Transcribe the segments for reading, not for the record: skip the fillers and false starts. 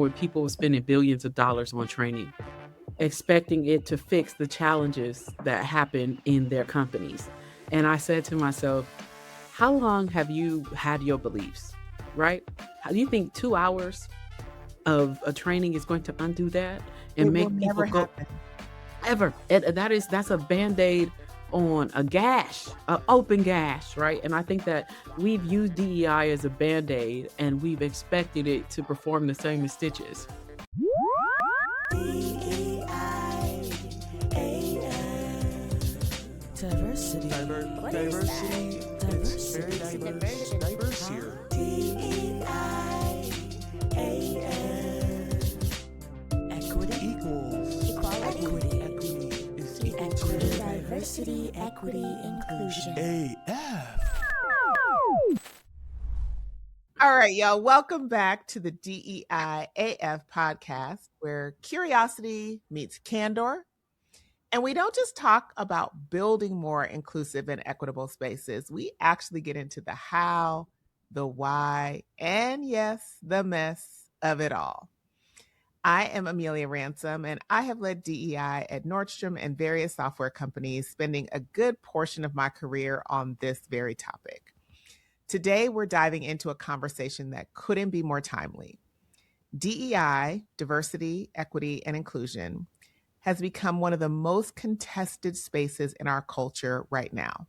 where people are spending billions of dollars on training, expecting it to fix the challenges that happen in their companies. And I said to myself, how long have you had your beliefs, right? How do you think 2 hours of a training is going to undo that and It will make people never go happen. ever? That's a band-aid on a gash, an open gash, right? And I think that we've used DEI as a band-aid and we've expected it to perform the same as stitches. D.E.I. Diversity. Diversity. It's very diverse here. D.E.I. Equity Equals. equality. Equity is equal Equity, to diversity, equity, inclusion. AF. All right, y'all. Welcome back to the DEI AF podcast, where curiosity meets candor. And we don't just talk about building more inclusive and equitable spaces. We actually get into the how, the why, and yes, the mess of it all. I am Amelia Ransom, and I have led DEI at Nordstrom and various software companies, spending a good portion of my career on this very topic. Today, we're diving into a conversation that couldn't be more timely. DEI, diversity, equity, and inclusion, has become one of the most contested spaces in our culture right now.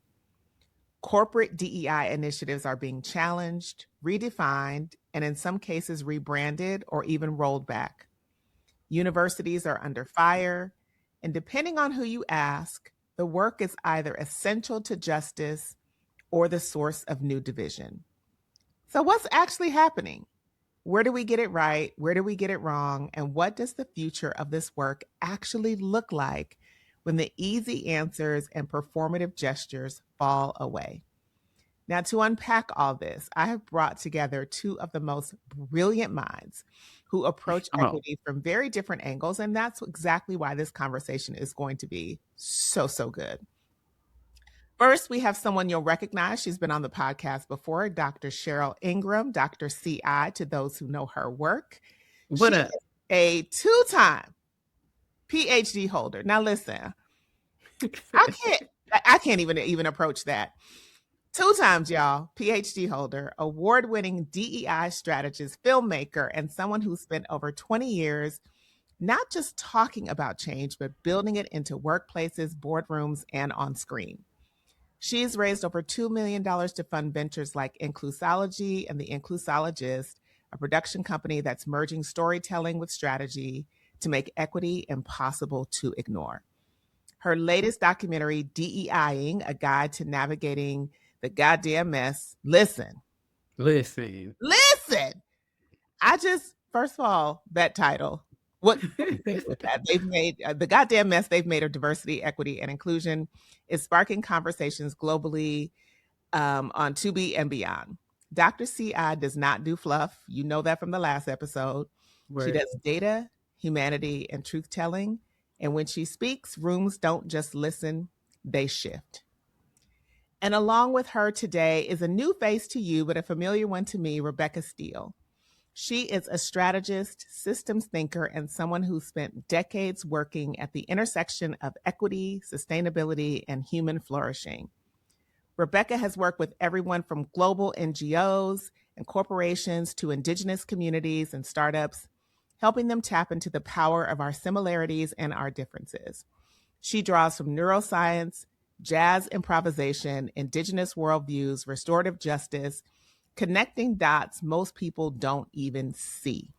Corporate DEI initiatives are being challenged, redefined, and in some cases rebranded or even rolled back. Universities are under fire, and depending on who you ask, the work is either essential to justice or the source of new division. So what's actually happening? Where do we get it right? Where do we get it wrong? And what does the future of this work actually look like when the easy answers and performative gestures fall away? Now, to unpack all this, I have brought together two of the most brilliant minds who approach equity from very different angles. And that's exactly why this conversation is going to be so good. First, we have someone you'll recognize. She's been on the podcast before, Dr. Cheryl Ingram, Dr. CI, to those who know her work. What She up? is a two-time PhD holder. Now, listen, I can't even approach that. 2 times, y'all, PhD holder, award-winning DEI strategist, filmmaker, and someone who spent over 20 years not just talking about change, but building it into workplaces, boardrooms, and on screen. She's raised over $2 million to fund ventures like Inclusology and The Inclusologist, a production company that's merging storytelling with strategy to make equity impossible to ignore. Her latest documentary, DEIing, A Guide to Navigating the Goddamn Mess. Listen. I just, first of all, that title, what they've made, the goddamn mess they've made of diversity, equity, and inclusion is sparking conversations globally on Tubi and beyond. Dr. CI does not do fluff. You know that from the last episode. Word. She does data, humanity, and truth-telling. And when she speaks, rooms don't just listen, they shift. And along with her today is a new face to you, but a familiar one to me, Rebecca Steele. She is a strategist, systems thinker, and someone who spent decades working at the intersection of equity, sustainability, and human flourishing. Rebecca has worked with everyone from global NGOs and corporations to indigenous communities and startups, helping them tap into the power of our similarities and our differences. She draws from neuroscience, jazz improvisation, indigenous worldviews, restorative justice, connecting dots most people don't even see.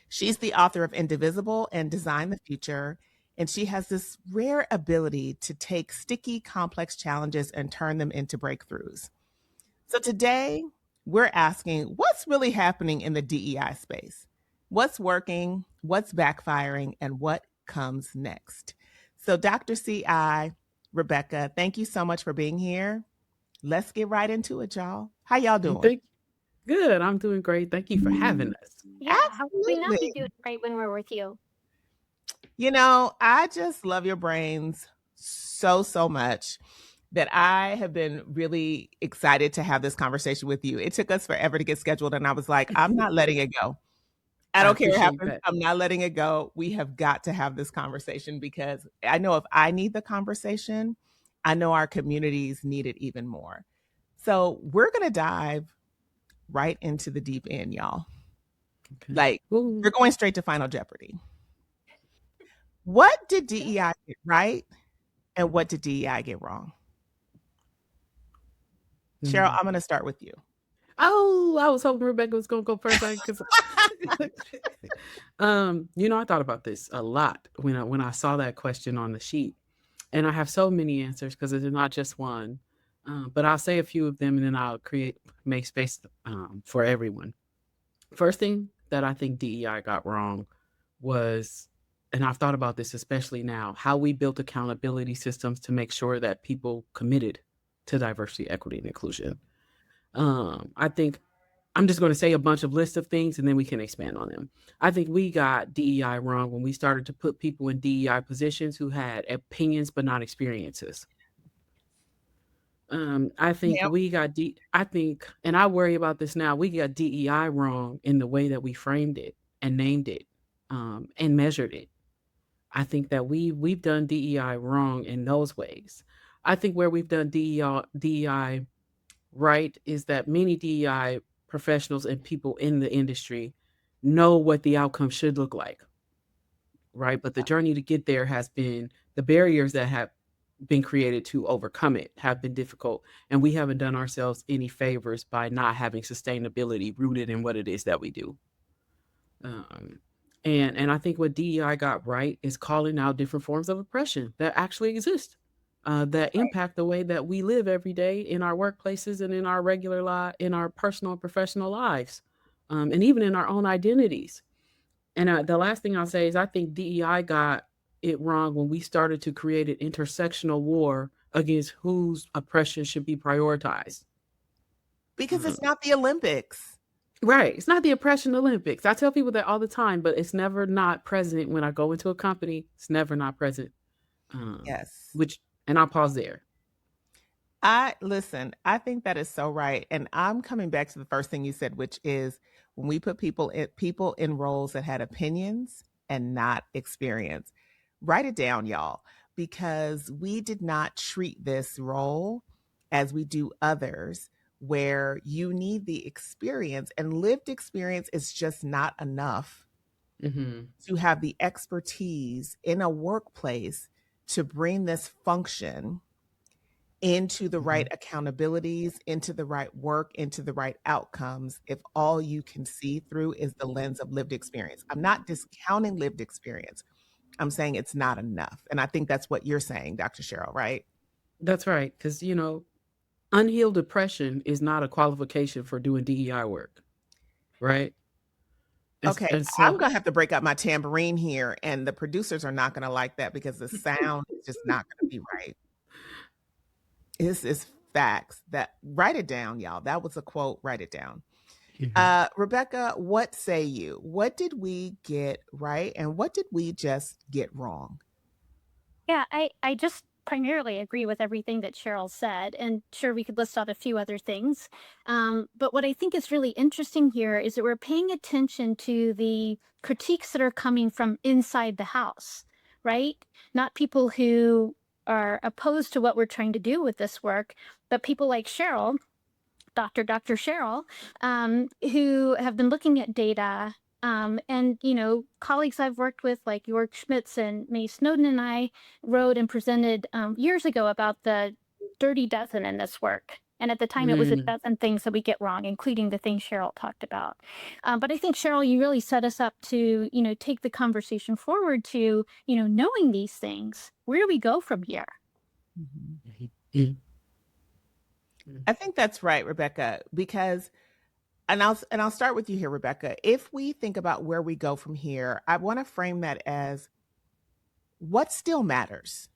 She's the author of Indivisible and Design the Future, and she has this rare ability to take sticky, complex challenges and turn them into breakthroughs. So today, we're asking, what's really happening in the DEI space? What's working, what's backfiring, and what comes next? So Dr. CI, Rebecca, thank you so much for being here. Let's get right into it, y'all. How y'all doing? Good. I'm doing great. Thank you for having us. Yeah, how would we not be doing great when we're with you? You know, I just love your brains so much that I have been really excited to have this conversation with you. It took us forever to get scheduled, and I was like, I'm not letting it go. I I don't care what appreciate happens. that. I'm not letting it go. We have got to have this conversation because I know if I need the conversation, I know our communities need it even more. So we're going to dive right into the deep end, y'all. Okay. Like, we're Ooh. going straight to Final Jeopardy. What did DEI get right and what did DEI get wrong? Cheryl, Mm. I'm going to start with you. Oh, I was hoping Rebecca was gonna go first, because I thought about this a lot when I saw that question on the sheet, and I have so many answers because it's not just one. But I'll say a few of them, and then I'll make space for everyone. First thing that I think DEI got wrong was, and I've thought about this especially now, how we built accountability systems to make sure that people committed to diversity, equity, and inclusion. I think I'm just going to say a bunch of lists of things and then we can expand on them. I think we got DEI wrong when we started to put people in DEI positions who had opinions but not experiences. I think Yep. we got I think, and I worry about this now. We got DEI wrong in the way that we framed it and named it, and measured it. I think that we've done DEI wrong in those ways. I think where we've done DEI right is that many DEI professionals and people in the industry know what the outcome should look like, right? But the journey to get there has been the barriers that have been created to overcome it have been difficult, and we haven't done ourselves any favors by not having sustainability rooted in what it is that we do. Um, and I think what DEI got right is calling out different forms of oppression that actually exist, that impact the way that we live every day in our workplaces and in our regular life, in our personal and professional lives, and even in our own identities. And the last thing I'll say is I think DEI got it wrong when we started to create an intersectional war against whose oppression should be prioritized. Because Uh, it's not the Olympics. Right. It's not the oppression Olympics. I tell people that all the time, but it's never not present when I go into a company. It's never not present. Um, Yes. which, and I'll pause there. I think that is so right. And I'm coming back to the first thing you said, which is when we put people in roles that had opinions and not experience. Write it down, y'all, because we did not treat this role as we do others, where you need the experience and lived experience is just not enough Hmm. to have the expertise in a workplace to bring this function into the right Hmm. accountabilities, into the right work, into the right outcomes, if all you can see through is the lens of lived experience. I'm not discounting lived experience. I'm saying it's not enough. And I think that's what you're saying, Dr. Cheryl, right? That's right. Because, unhealed depression is not a qualification for doing DEI work, right? Okay, And I'm so, going to have to break up my tambourine here, and the producers are not going to like that because the sound is just not going to be right. This is facts. That write it down, y'all. That was a quote. Write it down. yeah. Rebecca, what say you? What did we get right and what did we just get wrong? Yeah, I just primarily agree with everything that Cheryl said. And sure, we could list out a few other things. But what I think is really interesting here is that we're paying attention to the critiques that are coming from inside the house, right? Not people who are opposed to what we're trying to do with this work, but people like Cheryl, Dr. Cheryl, who have been looking at data. And, colleagues I've worked with, like York Schmitz and May Snowden, and I wrote and presented years ago about the dirty dozen in this work. And at the time, it was a Mm, dozen things that we get wrong, including the things Cheryl talked about. But I think, Cheryl, you really set us up to, take the conversation forward to, knowing these things. Where do we go from here? Mhm. mm, I think that's right, Rebecca, because and I'll start with you here, Rebecca. If we think about where we go from here, I want to frame that as what still matters,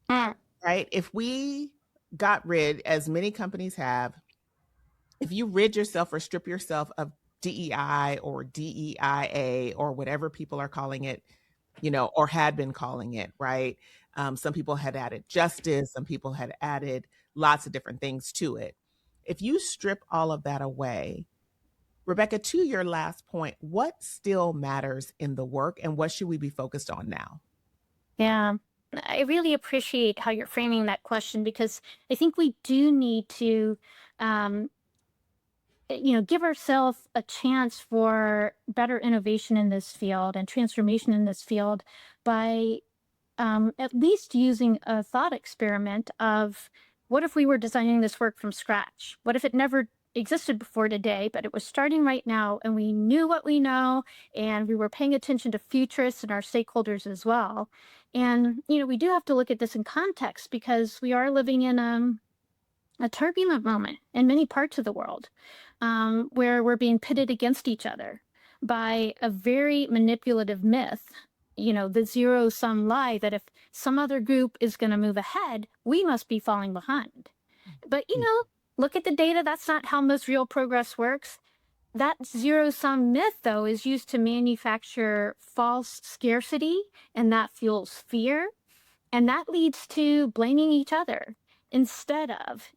Mm. right? If we got rid, as many companies have, if you rid yourself or strip yourself of DEI or DEIA or whatever people are calling it, or had been calling it, right? Some people had added justice, some people had added lots of different things to it. If you strip all of that away, Rebecca, to your last point, what still matters in the work and what should we be focused on now? Yeah. I really appreciate how you're framing that question because I think we do need to um, give ourselves a chance for better innovation in this field and transformation in this field by at least using a thought experiment of what if we were designing this work from scratch? What if it never existed before today, but it was starting right now and we knew what we know and we were paying attention to futurists and our stakeholders as well. And, we do have to look at this in context because we are living in a turbulent moment in many parts of the world where we're being pitted against each other by a very manipulative myth, the zero sum lie that if some other group is going to move ahead, we must be falling behind. But, look at the data. That's not how most real progress works. That zero sum myth, though, is used to manufacture false scarcity, and that fuels fear and that leads to blaming each other instead of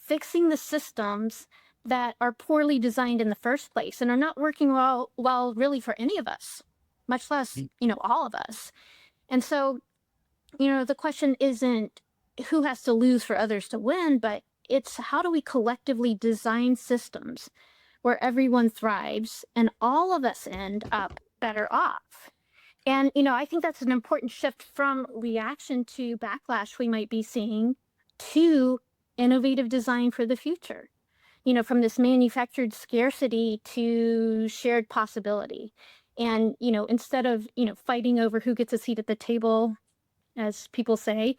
fixing the systems that are poorly designed in the first place and are not working well really for any of us, much less, all of us. And so, the question isn't who has to lose for others to win, but it's how do we collectively design systems where everyone thrives and all of us end up better off. And, I think that's an important shift from reaction to backlash we might be seeing to innovative design for the future, from this manufactured scarcity to shared possibility. And, instead of, fighting over who gets a seat at the table, as people say,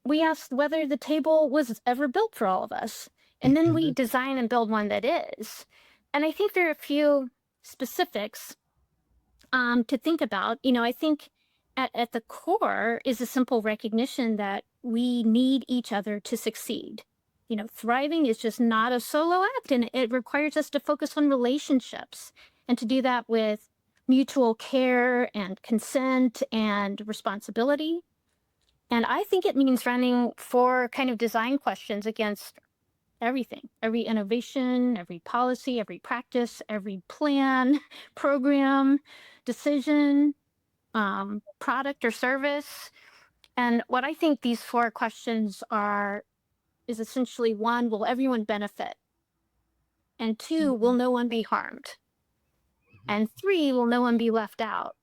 we asked whether the table was ever built for all of us. And then we design and build one that is. And I think there are a few specifics to think about. I think at the core is a simple recognition that we need each other to succeed. Thriving is just not a solo act, and it requires us to focus on relationships and to do that with mutual care and consent and responsibility. And I think it means running for kind of design questions against everything, every innovation, every policy, every practice, every plan, program, decision, product or service. And what I think these four questions are is essentially one, will everyone benefit? And two, will no one be harmed? And three, will no one be left out?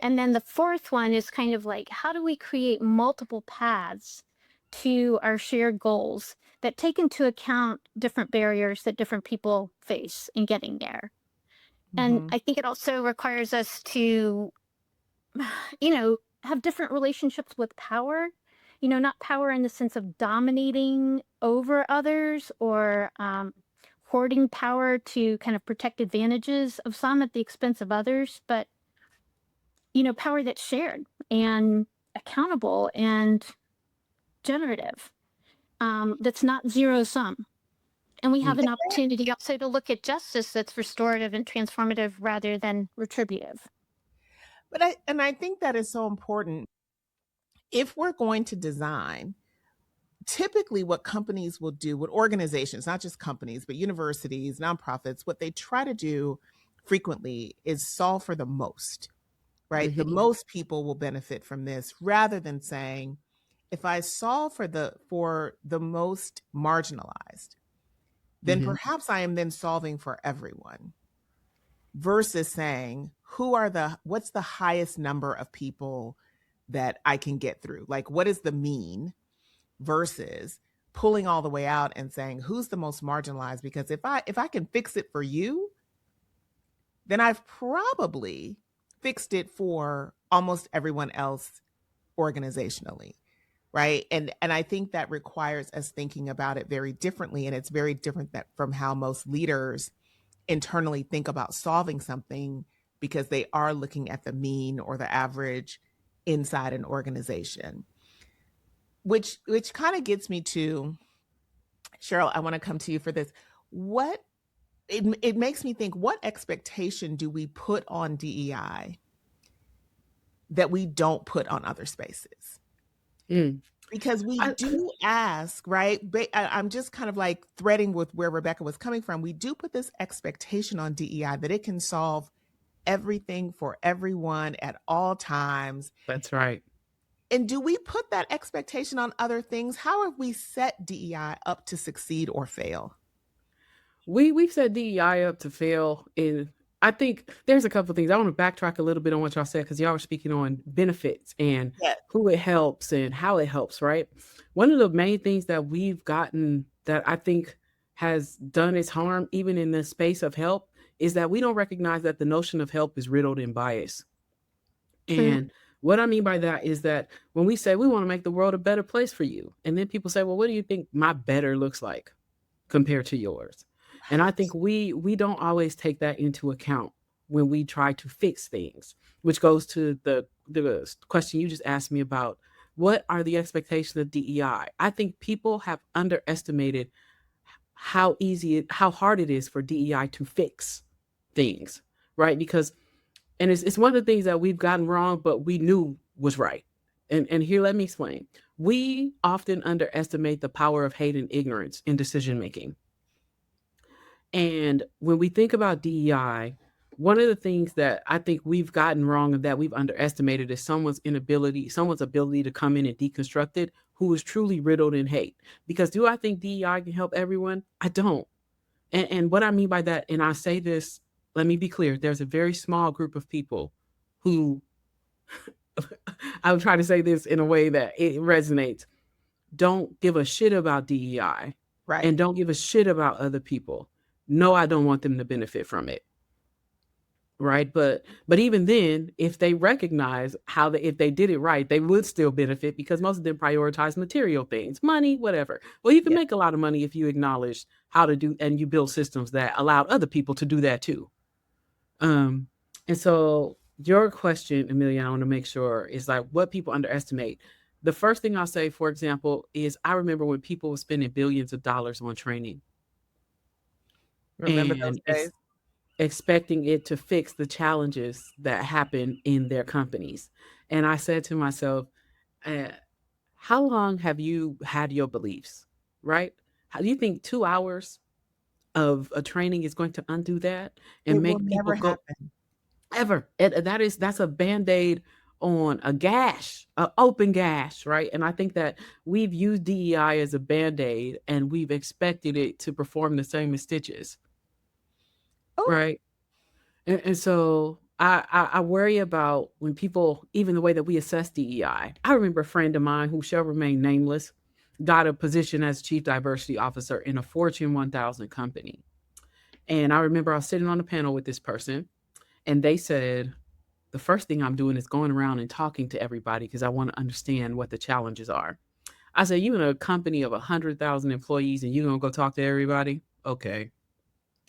And then the fourth one is kind of like, how do we create multiple paths to our shared goals that take into account different barriers that different people face in getting there? And I think it also requires us to, have different relationships with power, not power in the sense of dominating over others or hoarding power to kind of protect advantages of some at the expense of others, but power that's shared and accountable and generative, that's not zero sum. And we have an opportunity also to look at justice that's restorative and transformative rather than retributive. But I think that is so important. If we're going to design, typically what companies will do, what organizations, not just companies, but universities, nonprofits, what they try to do frequently is solve for the most, right? The most people will benefit from this rather than saying, if I solve for the most marginalized, then perhaps I am then solving for everyone versus saying, what's the highest number of people that I can get through? Like, what is the mean versus pulling all the way out and saying, who's the most marginalized? Because if I can fix it for you, then I've probably fixed it for almost everyone else organizationally. Right. And I think that requires us thinking about it very differently. And it's very different from how most leaders internally think about solving something because they are looking at the mean or the average inside an organization. Which kind of gets me to, Cheryl, I want to come to you for this. It makes me think, what expectation do we put on DEI that we don't put on other spaces? Because we I, do ask, right? I'm just kind of like threading with where Rebecca was coming from. We do put this expectation on DEI that it can solve everything for everyone at all times. that's right. And do we put that expectation on other things? How have we set DEI up to succeed or fail? We've set DEI up to fail. In I think there's a couple things. I want to backtrack a little bit on what y'all said because y'all were speaking on benefits and Yes. who it helps and how it helps, right? One of the main things that we've gotten that I think has done its harm, even in the space of help, is that we don't recognize that the notion of help is riddled in bias. Mm, And what I mean by that is that when we say we want to make the world a better place for you, and then people say, well, what do you think my better looks like compared to yours? And I think we don't always take that into account when we try to fix things, which goes to the question you just asked me about what are the expectations of DEI? I think people have underestimated how hard it is for DEI to fix things, right? Because and it's one of the things that we've gotten wrong, but we knew was right. And here, let me explain. We often underestimate the power of hate and ignorance in decision making. And when we think about DEI, one of the things that I think we've gotten wrong and that we've underestimated is someone's ability to come in and deconstruct it who is truly riddled in hate. Because do I think DEI can help everyone? I don't. And what I mean by that, and I say this, let me be clear, there's a very small group of people who I'm trying to say this in a way that it resonates, don't give a shit about DEI right. and don't give a shit about other people. No, I don't want them to benefit from it. Right. But even then, if they recognize if they did it right, they would still benefit because most of them prioritize material things, money, whatever. Well, you can Yeah. make a lot of money if you acknowledge how to do and you build systems that allow other people to do that too. Um, and so your question, Amelia, I want to make sure is like what people underestimate. The first thing I'll say, for example, is I remember when people were spending billions of dollars on training Remember those and days? expecting it to fix the challenges that happen in their companies. And I said to myself, uh, how long have you had your beliefs? Right? How do you think 2 hours of a training is going to undo that and It will make people never go happen. ever? That's a band-aid on a gash, an open gash, right? And I think that we've used DEI as a band-aid and we've expected it to perform the same as stitches, Oh, right? And so I worry about when people, even the way that we assess DEI. I remember a friend of mine who shall remain nameless got a position as chief diversity officer in a Fortune 1000 company. And I remember I was sitting on a panel with this person, and they said, the first thing I'm doing is going around and talking to everybody because I want to understand what the challenges are. I said, you in a company of 100,000 employees and you're going to go talk to everybody? Okay,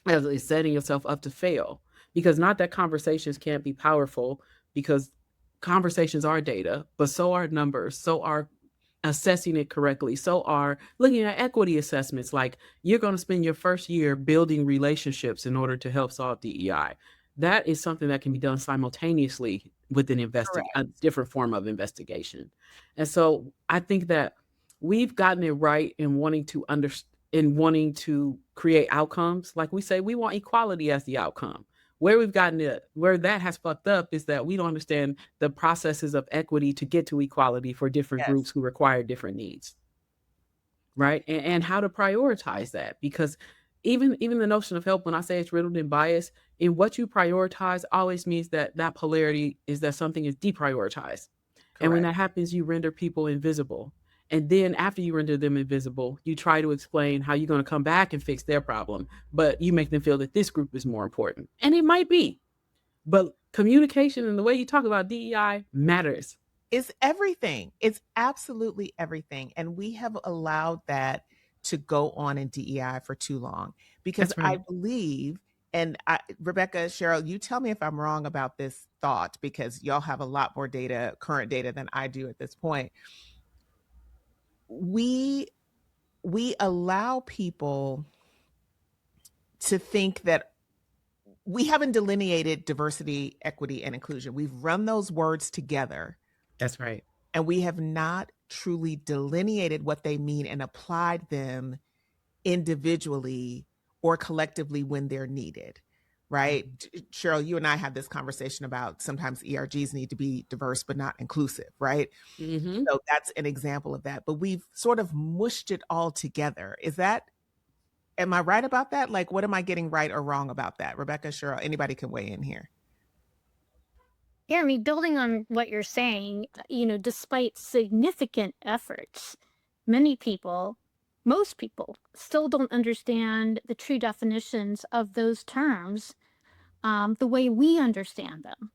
as setting yourself up to fail because not that conversations can't be powerful because conversations are data, but so are numbers, so are assessing it correctly, so are looking at equity assessments. Like you're going to spend your first year building relationships in order to help solve DEI. That is something that can be done simultaneously with a correct. different form of investigation. And so I think that we've gotten it right in wanting to create outcomes. Like we say, we want equality as the outcome. Where that has fucked up is that we don't understand the processes of equity to get to equality for different groups Yes. who require different needs, right? And how to prioritize that because even the notion of help, when I say it's riddled in bias, in what you prioritize always means that that polarity is that something is deprioritized, and when Correct. that happens, you render people invisible. And then after you render them invisible, you try to explain how you're going to come back and fix their problem, but you make them feel that this group is more important. And it might be, but communication and the way you talk about DEI matters. It's everything. It's absolutely everything. And we have allowed that to go on in DEI for too long because That's I right. believe, and Rebecca, Cheryl, you tell me if I'm wrong about this thought because y'all have a lot more data, current data than I do at this point. We we allow people to think that we haven't delineated diversity, equity, and inclusion. We've run those words together That's right. and we have not truly delineated what they mean and applied them individually or collectively when they're needed, right? Cheryl, you and I had this conversation about sometimes ERGs need to be diverse but not inclusive, right? Mm-hmm. So that's an example of that. But we've sort of mushed it all together. Am I right about that? Like, what am I getting right or wrong about that? Rebecca, Cheryl, anybody can weigh in here. Yeah, I mean, building on what you're saying, despite significant efforts, many people, most people, still don't understand the true definitions of those terms the way we understand them.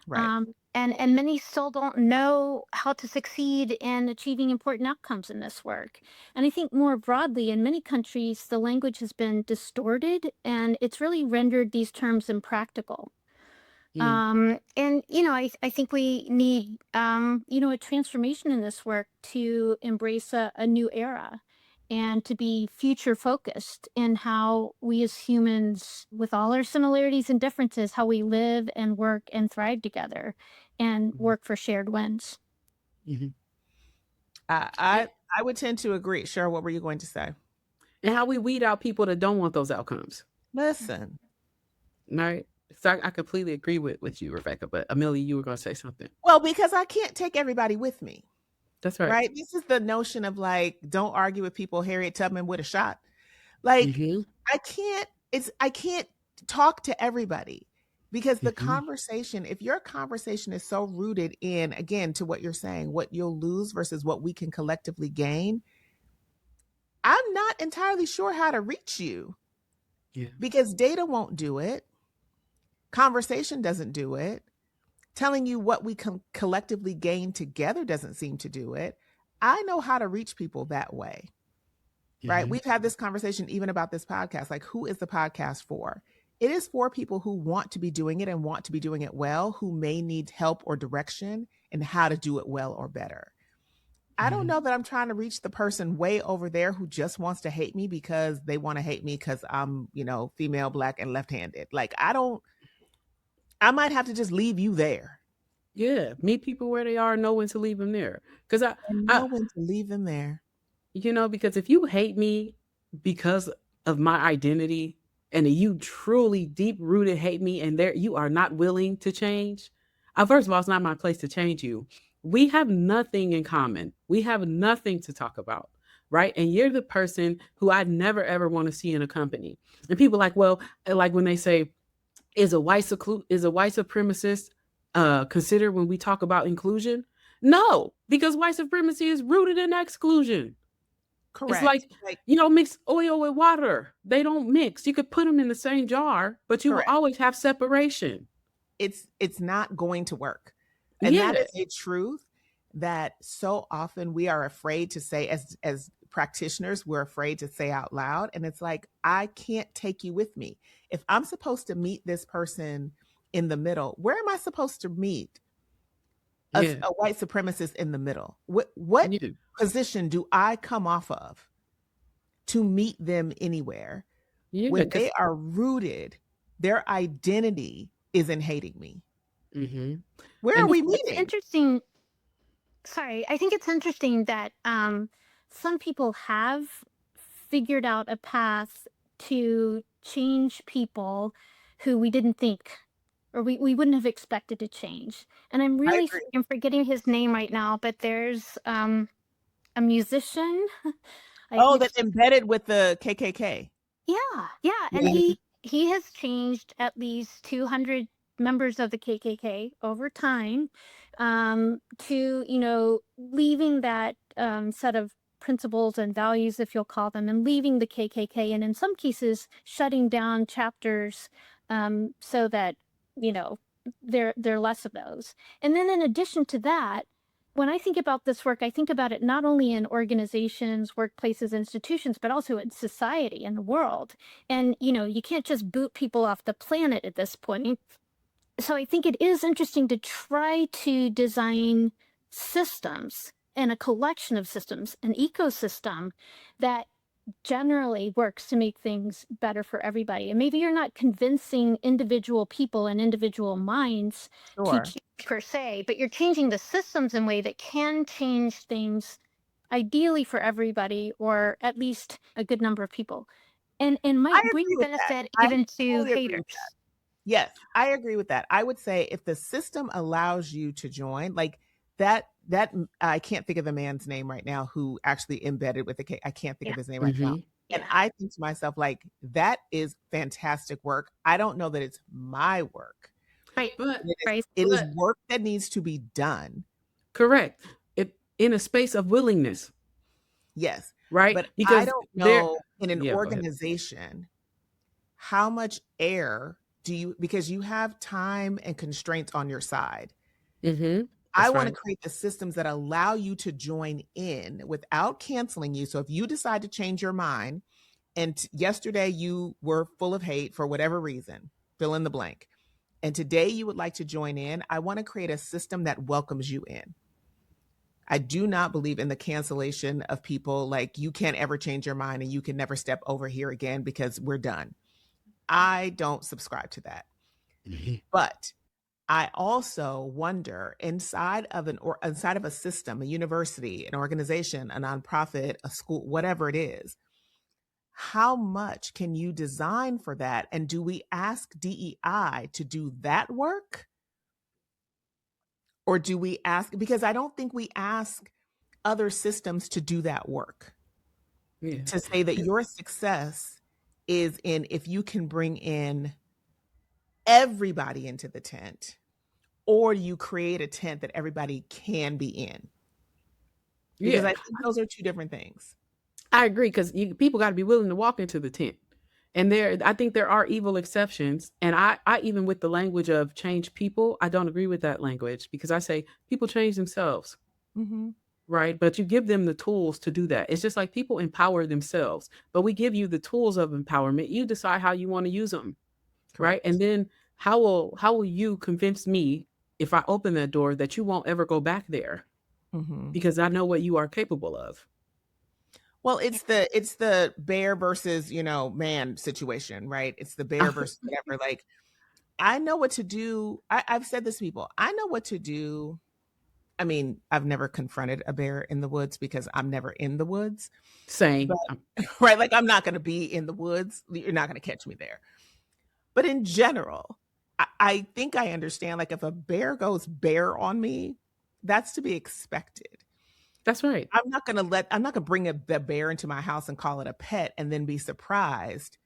Right. And many still don't know how to succeed in achieving important outcomes in this work. And I think more broadly, in many countries, the language has been distorted and it's really rendered these terms impractical. Mm-hmm. And I think we need a transformation in this work to embrace a new era and to be future focused in how we as humans, with all our similarities and differences, how we live and work and thrive together and work for shared wins. Mm-hmm. I would tend to agree. Cheryl, what were you going to say? And how we weed out people that don't want those outcomes. Listen. Right. So I completely agree with you, Rebecca. But Amelia, you were going to say something. Well, because I can't take everybody with me. That's right. Right. This is the notion of like, don't argue with people, Harriet Tubman with a shot. Like, Mm-hmm. I can't talk to everybody because the Mm-hmm. conversation, if your conversation is so rooted in, again, to what you're saying, what you'll lose versus what we can collectively gain, I'm not entirely sure how to reach you Yeah. because data won't do it. Conversation doesn't do it. Telling you what we can collectively gain together doesn't seem to do it. I know how to reach people that way, right? Mm-hmm. We've had this conversation even about this podcast. Like, who is the podcast for? It is for people who want to be doing it and want to be doing it well, who may need help or direction in how to do it well or better. I don't Mm-hmm. know that I'm trying to reach the person way over there who just wants to hate me because they want to hate me because I'm, female, Black, and left-handed. Like, I might have to just leave you there Yeah. Meet people where they are and know when to leave them there. Because and I, know when to leave them there. because if you hate me because of my identity and you truly deep rooted hate me and there you are not willing to change, first of all, it's not my place to change you. We have nothing in common. We have nothing to talk about. Right. And you're the person who I never ever want to see in a company. And people like, well, like when they say, is a white supremacist considered when we talk about inclusion? No, because white supremacy is rooted in exclusion. It's Correct. like, Like, mix oil with water. They don't mix. You could put them in the same jar, but you will correct. always have separation. It's not going to work. And that Yeah. is a truth that so often we are afraid to say as practitioners, we're afraid to say out loud. And it's like, I can't take you with me. If I'm supposed to meet this person in the middle, where am I supposed to meet Yeah. a white supremacist in the middle? What You do. position do I come off of to meet them anywhere Yeah. when Because they are rooted, their identity is in hating me? mm-hmm. Where are And we It's meeting? interesting. Sorry, I think it's interesting that some people have figured out a path to change people who we didn't think or we wouldn't have expected to change. And I'm I really agree. I'm forgetting his name right now, but there's a musician. Oh, It's that's embedded with the KKK. yeah, and Yeah. he has changed at least 200 members of the KKK over time, to leaving that set of principles and values, if you'll call them, and leaving the KKK, and in some cases shutting down chapters, so that you know there are less of those. And then in addition to that, when I think about this work, I think about it not only in organizations, workplaces, institutions, but also in society and the world. And, you can't just boot people off the planet at this point. So I think it is interesting to try to design systems and a collection of systems, an ecosystem that generally works to make things better for everybody. And maybe you're not convincing individual people and individual minds to Sure. change per se, but you're changing the systems in a way that can change things ideally for everybody, or at least a good number of people, and I might bring agree with that. benefit I even to totally agree with that. haters. Yes, I agree with that. I would say if the system allows you to join, like I can't think of the man's name right now who actually embedded with the K. I can't think Yeah. of his name right now. Hmm. And Yeah. I think to myself, like, that is fantastic work. I don't know that it's my work. Right. But Right. It is but work that needs to be done. correct. It in a space of willingness, Yes. right? But I Because don't there, know in an yeah, go ahead. organization how much air do you, because you have time and constraints on your side. Hmm. I That's want to right. create the systems that allow you to join in without canceling you. So if you decide to change your mind and yesterday you were full of hate for whatever reason, fill in the blank, and today you would like to join in, I want to create a system that welcomes you in. I do not believe in the cancellation of people, like you can't ever change your mind and you can never step over here again because we're done. I don't subscribe to that. Mhm. But I also wonder inside of a system, a university, an organization, a nonprofit, a school, whatever it is, how much can you design for that? And do we ask DEI to do that work? Or do we ask, because I don't think we ask other systems to do that work, Yeah. to say that your success is in if you can bring in everybody into the tent, or you create a tent that everybody can be in. Because Yeah. I think those are two different things. I agree because people got to be willing to walk into the tent. And I think there are evil exceptions. And I even with the language of change people, I don't agree with that language because I say people change themselves, Mhm. right? But you give them the tools to do that. It's just like people empower themselves, but we give you the tools of empowerment. You decide how you want to use them, right? And Correct. then how will you convince me if I open that door that you won't ever go back there Mhm. because I know what you are capable of. Well, it's the bear versus, man situation, right? It's the bear versus whatever. Like, I know what to do. I've said this to people. I know what to do. I mean, I've never confronted a bear in the woods because I'm never in the woods. But Same. right, like I'm not going to be in the woods. You're not going to catch me there. But in general, I think I understand. Like, if a bear goes bear on me, that's to be expected. That's right. I'm not gonna bring the bear into my house and call it a pet and then be surprised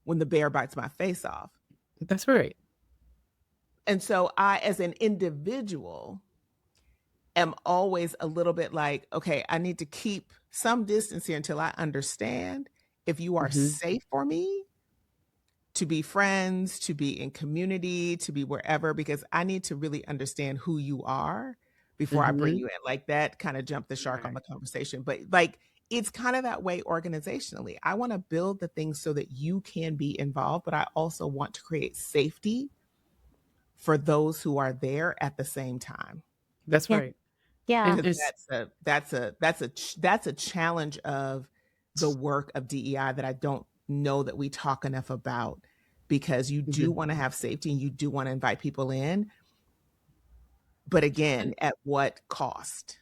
when the bear bites my face off. That's right. And so I, as an individual, am always a little bit like, okay, I need to keep some distance here until I understand if you are Mhm. safe for me to be friends, to be in community, to be wherever, because I need to really understand who you are before I bring Mhm. you in. Like, that kind of jumped the shark on the conversation. But like, it's kind of that way organizationally. I want to build the things so that you can be involved, but I also want to create safety for those who are there at the same time. That's Yeah. right. Yeah. And Because it's that's a challenge of the work of DEI that I don't know that we talk enough about, because you do mhm. want to have safety and you do want to invite people in, but again, and at what cost?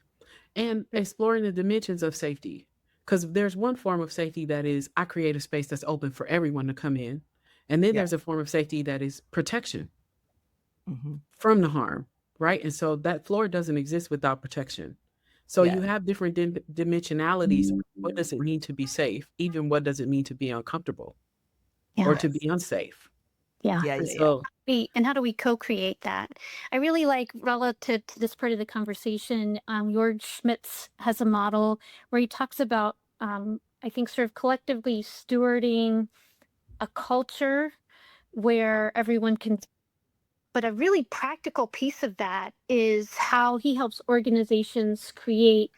and exploring the dimensions of safety. Because there's one form of safety that is I create a space that's open for everyone to come in. And then Yeah. there's a form of safety that is protection Hmm. from the harm, right? And so that floor doesn't exist without protection. So Yeah. you have different dimensionalities. What does it mean to be safe? Even what does it mean to be uncomfortable or Yeah. to Yes. be unsafe? Yeah. Yeah. And Yeah. Yeah. so, And how do we co-create that? I really like, relative to this part of the conversation, George Schmitz has a model where he talks about, I think, sort of collectively stewarding a culture where everyone can. But a really practical piece of that is how he helps organizations create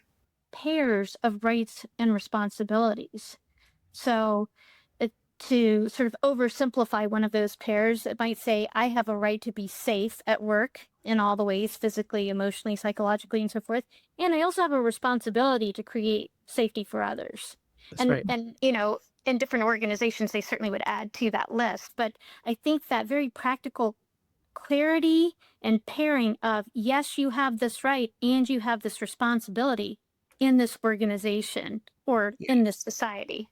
pairs of rights and responsibilities. So, to sort of oversimplify one of those pairs, it might say, I have a right to be safe at work in all the ways, physically, emotionally, psychologically, and so forth. And I also have a responsibility to create safety for others. That's And right. in different organizations they certainly would add to that list, but I think that very practical clarity and pairing of, yes, you have this right and you have this responsibility in this organization or Yeah. in this society.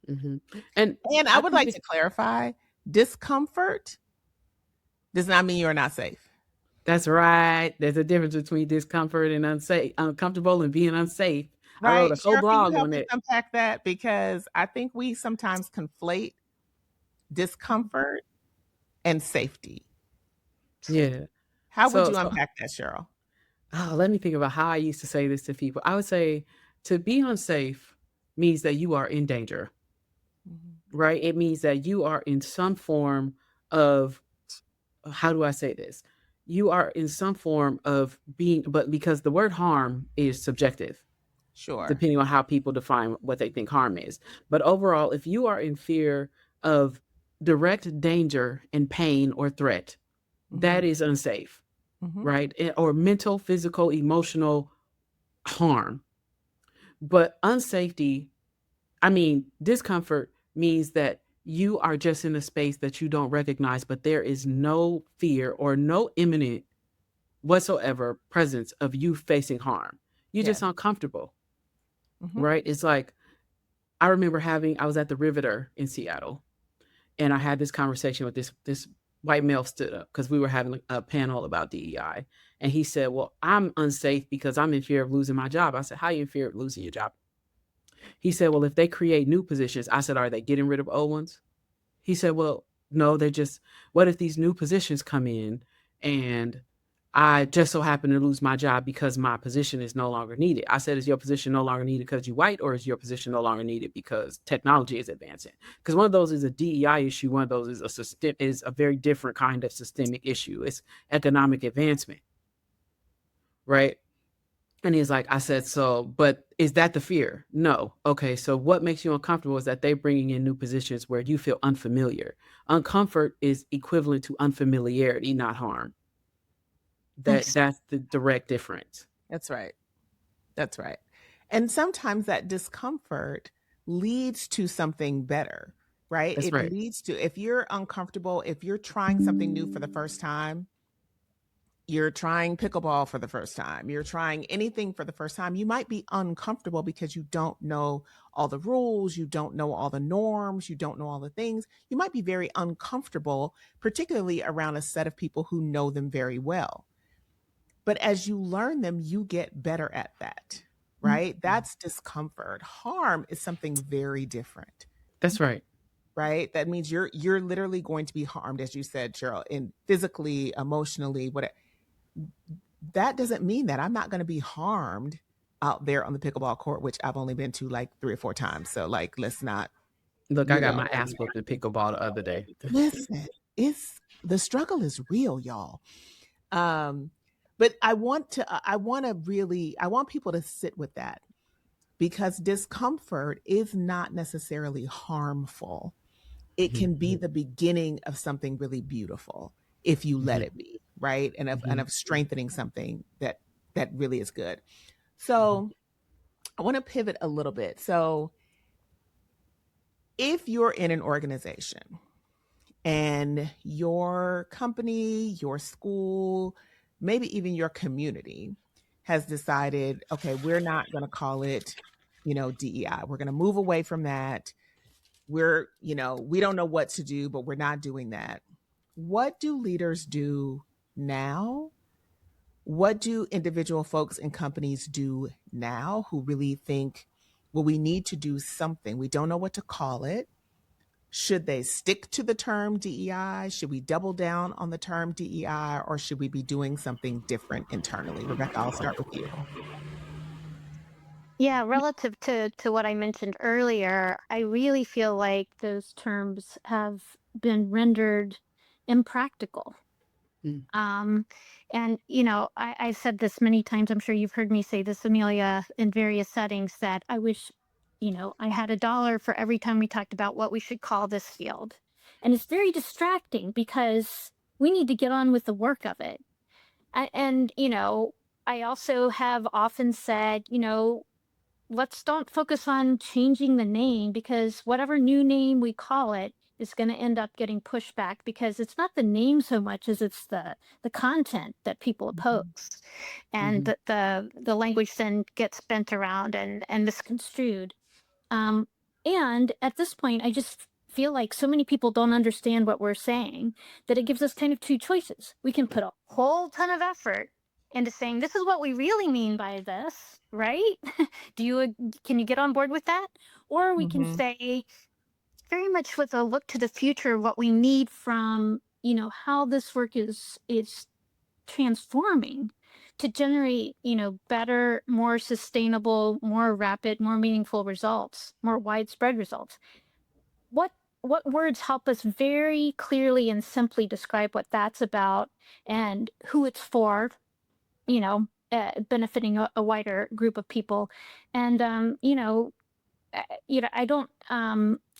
Hmm. And And I I would think like to clarify, discomfort does not mean you're not safe. that's right. There's a difference between discomfort and unsafe, uncomfortable and being unsafe. I wrote Right? a whole Cheryl, can you blog help on us it. unpack that? Because I think we sometimes conflate discomfort and safety. Yeah. How would So, you so unpack that, Cheryl? let me think about how I used to say this to people. I would say to be unsafe means that you are in danger, Mhm. right? It means that you are in some form of, how do I say this? You are in some form of being, but because the word harm is subjective, Sure. depending on how people define what they think harm is. But overall, if you are in fear of direct danger and pain or threat, Hmm. that is unsafe, Hmm. right? Or mental, physical, emotional harm. But unsafety, I mean, discomfort means that you are just in a space that you don't recognize, but there is no fear or no imminent whatsoever presence of you facing harm. You're Yeah. just uncomfortable, Hmm. right? It's like I remember I was at the Riveter in Seattle, and I had this conversation with this white male stood up because we were having a panel about DEI, and he said, "Well, I'm unsafe because I'm in fear of losing my job." I said, "How are you in fear of losing your job?" He said, "Well, if they create new positions," I said, "Are they getting rid of old ones?" He said, "Well, no, they're just, what if these new positions come in and I just so happen to lose my job because my position is no longer needed?" I said, "Is your position no longer needed because you're white, or is your position no longer needed because technology is advancing?" Because one of those is a DEI issue, one of those is is a very different kind of systemic issue. It's economic advancement, right? And he's like, I said, "So, but is that the fear?" "No." "Okay, so what makes you uncomfortable is that they're bringing in new positions where you feel unfamiliar." Uncomfort is equivalent to unfamiliarity, not harm. That's That's the direct difference. that's right. That's right. And sometimes that discomfort leads to something better, right? That's It right. leads to, if you're uncomfortable, if you're trying something new for the first time, you're trying pickleball for the first time, you're trying anything for the first time, you might be uncomfortable because you don't know all the rules, you don't know all the norms, you don't know all the things. You might be very uncomfortable, particularly around a set of people who know them very well. But as you learn them, you get better at that, right? That's discomfort. Harm is something very different, That's right. right? That means you're literally going to be harmed, as you said, Cheryl, in physically, emotionally, whatever. That doesn't mean that I'm not going to be harmed out there on the pickleball court, which I've only been to like 3 or 4 times. So like, let's not, Look, I you got know, my ass whooped in pickleball the other day. listen. It's the struggle is real, y'all. Um, but I want people to sit with that, because discomfort is not necessarily harmful. It Mhm, can be the beginning of something really beautiful if you let mhm, it be, right? And mhm, of strengthening something that really is good. mhm, So I want to pivot a little bit. So if you're in an organization and your company, your school, maybe even your community has decided, okay, we're not going to call it, DEI. We're going to move away from that. We don't know what to do, but we're not doing that. What do leaders do now? What do individual folks and companies do now who really think, well, we need to do something? We don't know what to call it. Should they stick to the term DEI? Should we double down on the term DEI, or should we be doing something different internally? Rebecca, I'll start with you. Yeah, relative to what I mentioned earlier, I really feel like those terms have been rendered impractical. mm, Um, and I've said this many times. I'm sure you've heard me say this, Amelia, in various settings, that I wish, I had a dollar for every time we talked about what we should call this field. And it's very distracting because we need to get on with the work of it. And I also have often said, let's don't focus on changing the name, because whatever new name we call it is going to end up getting pushback, because it's not the name so much as it's the content that people Mhm. oppose, and Mhm. the language then gets bent around and misconstrued. Um, and at this point, I just feel like so many people don't understand what we're saying, that it gives us kind of two choices. We can put a whole ton of effort into saying, this is what we really mean by this, right? Do you can you get on board with that? Or we can Mhm. say, very much with a look to the future, what we need from, how this work is transforming to generate, better, more sustainable, more rapid, more meaningful results, more widespread results. what what words help us very clearly and simply describe what that's about and who it's for, benefiting a wider group of people. And I don't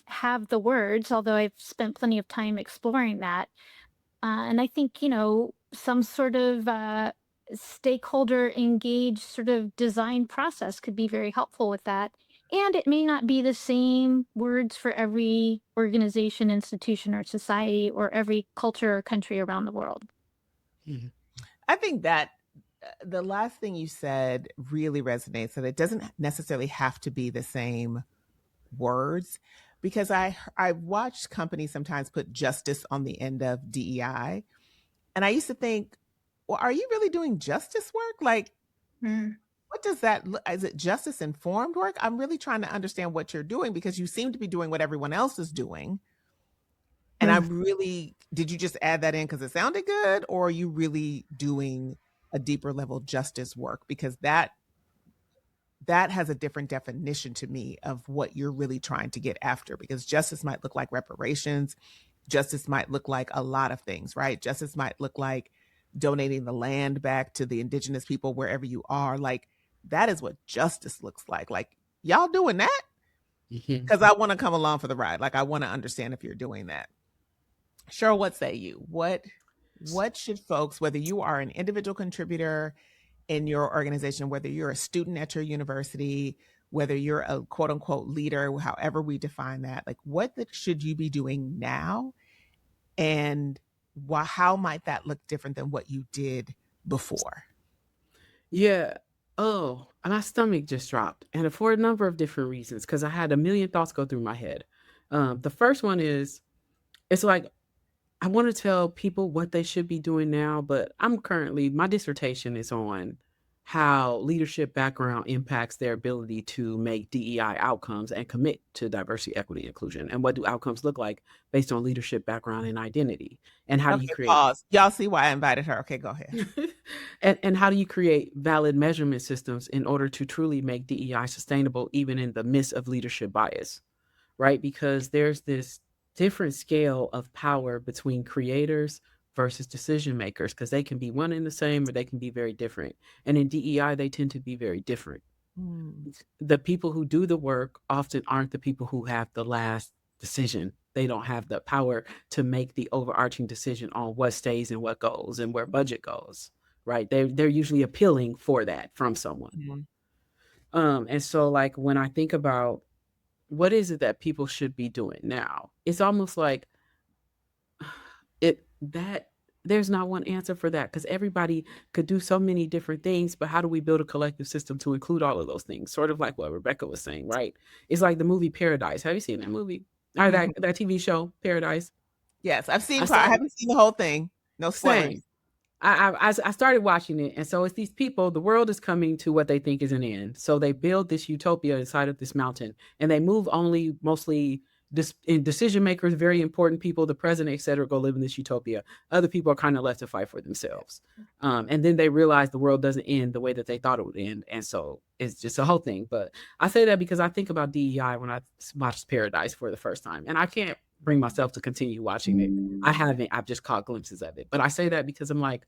have the words, although I've spent plenty of time exploring that. And I think, some sort of stakeholder engaged sort of design process could be very helpful with that. And it may not be the same words for every organization, institution, or society, or every culture or country around the world. Mhm. I think that the last thing you said really resonates, that it doesn't necessarily have to be the same words, because I watched companies sometimes put justice on the end of DEI, and I used to think, well, are you really doing justice work? Like, Mm. what does that look? Is it justice informed work? I'm really trying to understand what you're doing, because you seem to be doing what everyone else is doing. And Mm. I'm really, did you just add that in because it sounded good, or are you really doing a deeper level justice work? Because that has a different definition to me of what you're really trying to get after, because justice might look like reparations. Justice might look like a lot of things, right? Justice might look like donating the land back to the indigenous people wherever you are. Like, that is what justice looks like. Like, y'all doing that? Mhm. Because I want to come along for the ride. Like, I want to understand if you're doing that. Cheryl, what say you? What should folks, whether you are an individual contributor in your organization, whether you're a student at your university, whether you're a quote unquote leader, however we define that, like, should you be doing now? And how might that look different than what you did before? Yeah. Oh, my stomach just dropped, and for a number of different reasons, because I had a million thoughts go through my head. The first one is, it's like I want to tell people what they should be doing now, but my dissertation is on how leadership background impacts their ability to make DEI outcomes and commit to diversity, equity, inclusion. And what do outcomes look like based on leadership background and identity? And how do you Okay, create pause. Y'all see why I invited her. Okay, go ahead. and how do you create valid measurement systems in order to truly make DEI sustainable, even in the midst of leadership bias? Right? Because there's this different scale of power between creators versus decision makers, because they can be one and the same or they can be very different. And in DEI, they tend to be very different. Hmm. The people who do the work often aren't the people who have the last decision. They don't have the power to make the overarching decision on what stays and what goes and where budget goes. Right? They're usually appealing for that from someone. Mhm. And so like when I think about what is it that people should be doing now, it's almost like it that there's not one answer for that, because everybody could do so many different things, but how do we build a collective system to include all of those things? Sort of like what Rebecca was saying, right? It's like the movie Paradise. Have you seen that movie or Mhm. that TV show Paradise? Yes, I've I seen part. I started haven't seen the whole thing. No spoilers. same. I started watching it, and so it's these people. The world is coming to what they think is an end. So they build this utopia inside of this mountain, and they move only mostly decision makers, very important people, the president, etc., go live in this utopia. Other people are kind of left to fight for themselves. And then they realize the world doesn't end the way that they thought it would end, and so it's just a whole thing. But I say that because I think about DEI when I watched Paradise for the first time, and I can't bring myself to continue watching it. I haven't. I've just caught glimpses of it. But I say that because I'm like,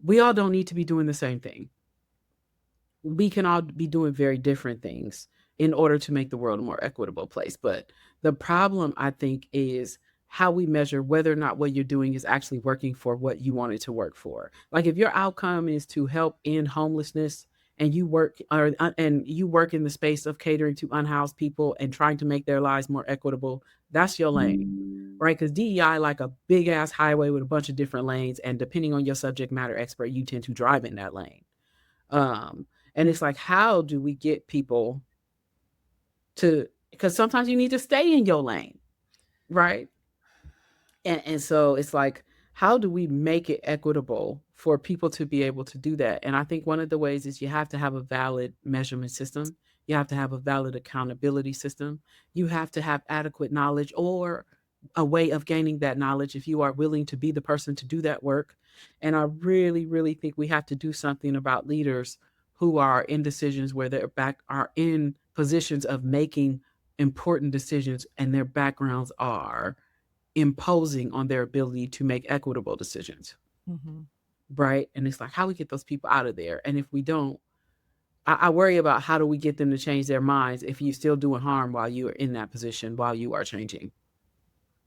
we all don't need to be doing the same thing. We can all be doing very different things in order to make the world a more equitable place. But the problem, I think, is how we measure whether or not what you're doing is actually working for what you want it to work for. Like if your outcome is to help end homelessness and you work in the space of catering to unhoused people and trying to make their lives more equitable, that's your lane, right? Because DEI, like a big ass highway with a bunch of different lanes, and depending on your subject matter expert, you tend to drive in that lane. And it's like, how do we get people to, because sometimes you need to stay in your lane, right? And so it's like, how do we make it equitable for people to be able to do that? And I think one of the ways is you have to have a valid measurement system. You have to have a valid accountability system. You have to have adequate knowledge or a way of gaining that knowledge if you are willing to be the person to do that work. And I really, really think we have to do something about leaders who are in decisions where are in positions of making important decisions and their backgrounds are imposing on their ability to make equitable decisions. Mm-hmm. Right. And it's like, how we get those people out of there. And if we don't, I worry about how do we get them to change their minds if you're still doing harm while you are in that position, while you are changing.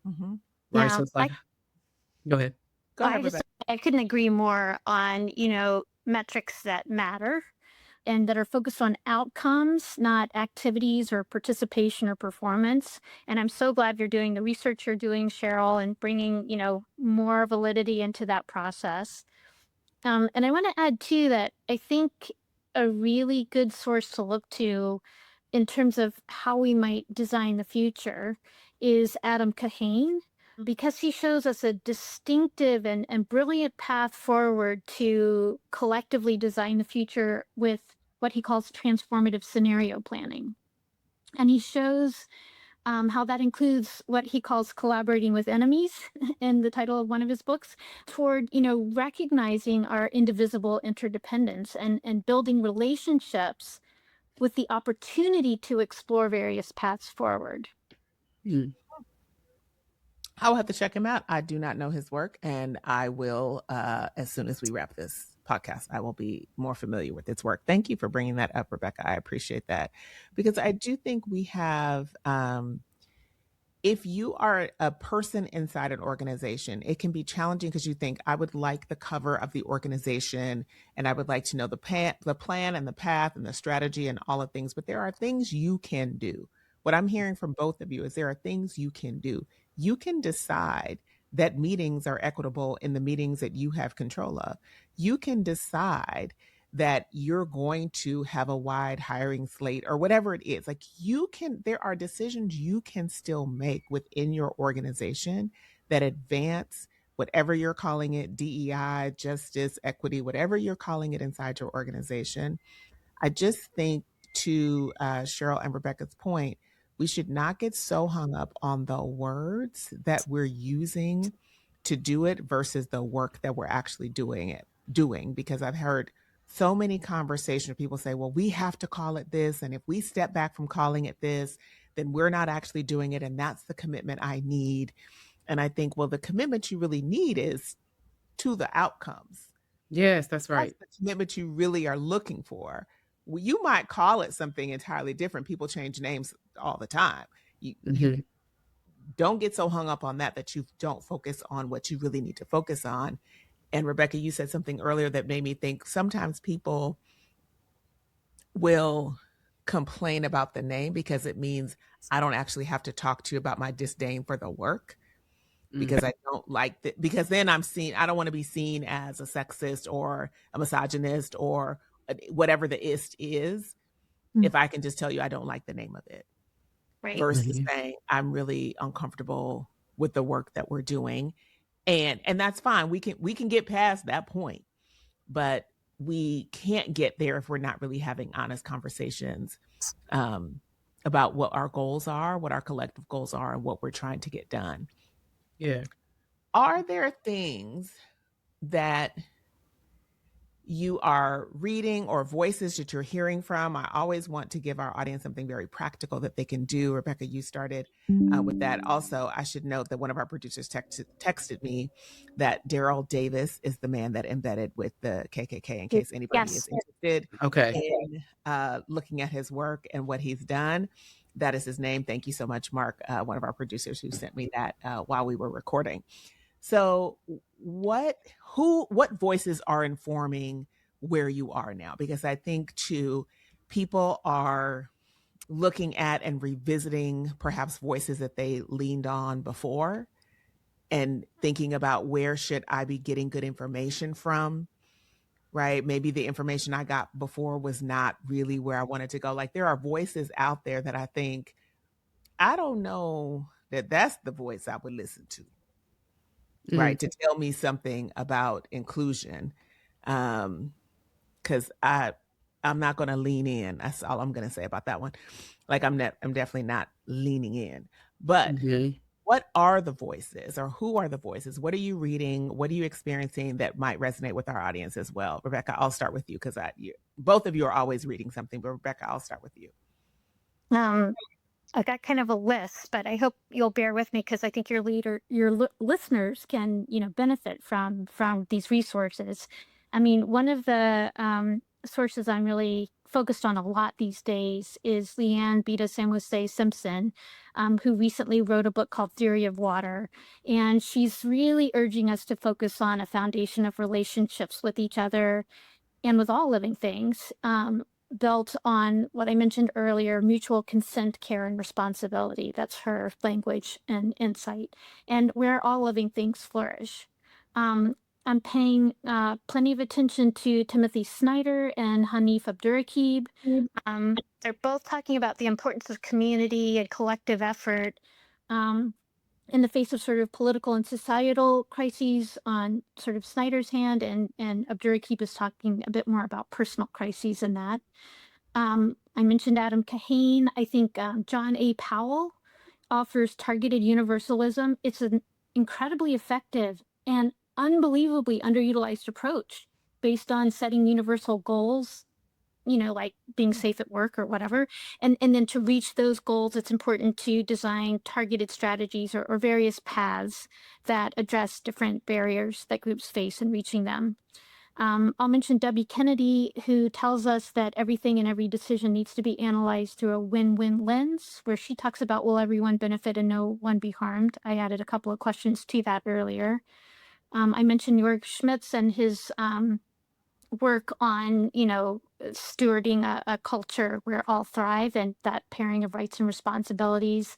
Mm-hmm. Right. Yeah, So it's like, go ahead. Go ahead, just Rebecca. I couldn't agree more on, metrics that matter and that are focused on outcomes, not activities or participation or performance. And I'm so glad you're doing the research you're doing, Cheryl, and bringing, more validity into that process. And I want to add too that I think a really good source to look to in terms of how we might design the future is Adam Kahane, because he shows us a distinctive and brilliant path forward to collectively design the future with what he calls transformative scenario planning. And he shows how that includes what he calls collaborating with enemies in the title of one of his books, toward recognizing our indivisible interdependence and building relationships with the opportunity to explore various paths forward. Mm. I will have to check him out. I do not know his work, and I will, as soon as we wrap this podcast, I will be more familiar with its work. Thank you for bringing that up, Rebecca. I appreciate that, because I do think we have, if you are a person inside an organization, it can be challenging because you think, I would like the cover of the organization and I would like to know the plan and the path and the strategy and all of things, but there are things you can do. What I'm hearing from both of you is there are things you can do. You can decide that meetings are equitable in the meetings that you have control of. You can decide that you're going to have a wide hiring slate or whatever it is. Like, there are decisions you can still make within your organization that advance whatever you're calling it, DEI, justice, equity, whatever you're calling it inside your organization. I just think, to Cheryl and Rebecca's point, we should not get so hung up on the words that we're using to do it versus the work that we're actually doing, because I've heard so many conversations where people say, well, we have to call it this, and if we step back from calling it this, then we're not actually doing it, and that's the commitment I need. And I think, well, the commitment you really need is to the outcomes. Yes, that's That's right. the commitment you really are looking for. Well, you might call it something entirely different. People change names all the time. You Mm-hmm. don't get so hung up on that you don't focus on what you really need to focus on. And Rebecca, you said something earlier that made me think sometimes people will complain about the name because it means I don't actually have to talk to you about my disdain for the work, Mm. because I don't like that, because then I don't want to be seen as a sexist or a misogynist or whatever the ist is, Mm. if I can just tell you I don't like the name of it, Right. versus Mhm. saying I'm really uncomfortable with the work that we're doing. And that's fine. We can get past that point, but we can't get there if we're not really having honest conversations um, about what our goals are, what our collective goals are, and what we're trying to get done. Yeah. Are there things that you are reading or voices that you're hearing from? I always want to give our audience something very practical that they can do. Rebecca, you started with that. Also, I should note that one of our producers texted me that Daryl Davis is the man that embedded with the KKK, in case anybody is Yes. interested Okay. in looking at his work and what he's done. That is his name. Thank you so much, Mark, one of our producers who sent me that while we were recording. So what voices are informing where you are now? Because I think too, people are looking at and revisiting perhaps voices that they leaned on before and thinking about where should I be getting good information from, right? Maybe the information I got before was not really where I wanted to go. Like there are voices out there that I think, I don't know that that's the voice I would listen to, Mm, right? To tell me something about inclusion. Because I'm not going to lean in. That's all I'm going to say about that one. Like I'm definitely not leaning in. But okay. what are the voices, or who are the voices? What are you reading? What are you experiencing that might resonate with our audience as well? Rebecca, I'll start with you because both of you are always reading something. But Rebecca, I'll start with you. Um, I got kind of a list, but I hope you'll bear with me because I think your listeners can, benefit from these resources. I mean, one of the sources I'm really focused on a lot these days is Leanne Beta Samwise Simpson, who recently wrote a book called Theory of Water, and she's really urging us to focus on a foundation of relationships with each other and with all living things, built on what I mentioned earlier, mutual consent, care, and responsibility. That's her language and insight, and where all living things flourish. Um, I'm paying plenty of attention to Timothy Snyder and Hanif Abdurraqib. They're both talking about the importance of community and collective effort. Um, in the face of sort of political and societal crises on sort of Snyder's hand, and Abdurraqib is talking a bit more about personal crises in that. I mentioned Adam Kahane. I think John A. Powell offers targeted universalism. It's an incredibly effective and unbelievably underutilized approach based on setting universal goals, like being safe at work or whatever. And then to reach those goals, it's important to design targeted strategies or various paths that address different barriers that groups face in reaching them. I'll mention Debbie Kennedy, who tells us that everything and every decision needs to be analyzed through a win-win lens, where she talks about will everyone benefit and no one be harmed. I added a couple of questions to that earlier. I mentioned Jörg Schmitz and his work on, stewarding a culture where all thrive and that pairing of rights and responsibilities.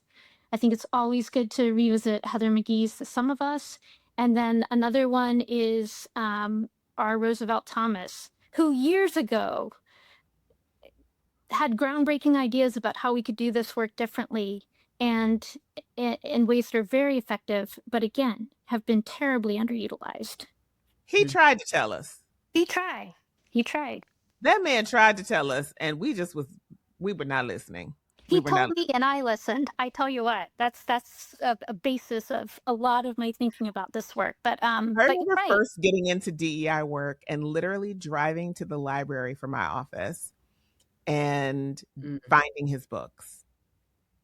I think it's always good to revisit Heather McGee's The Sum of Us. And then another one is R. Roosevelt Thomas, who years ago had groundbreaking ideas about how we could do this work differently and in ways that are very effective, but again, have been terribly underutilized. He tried to tell us. He tried. He tried. That man tried to tell us, and we were not listening. We He were told not. me and I listened. I tell you what, that's a basis of a lot of my thinking about this work. I But you're remember right. first getting into DEI work and literally driving to the library for my office and Mm. finding his books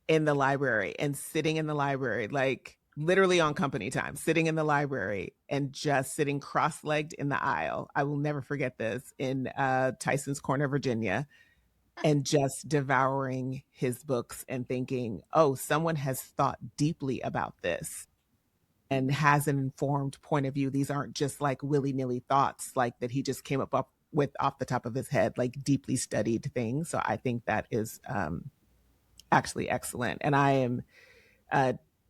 in the library and sitting in the library, like literally on company time, sitting in the library and just sitting cross-legged in the aisle. I will never forget this, in Tyson's Corner, Virginia, and just devouring his books and thinking, oh, someone has thought deeply about this and has an informed point of view. These aren't just like willy-nilly thoughts like that he just came up with off the top of his head, like deeply studied things. So I think that is actually excellent. And I am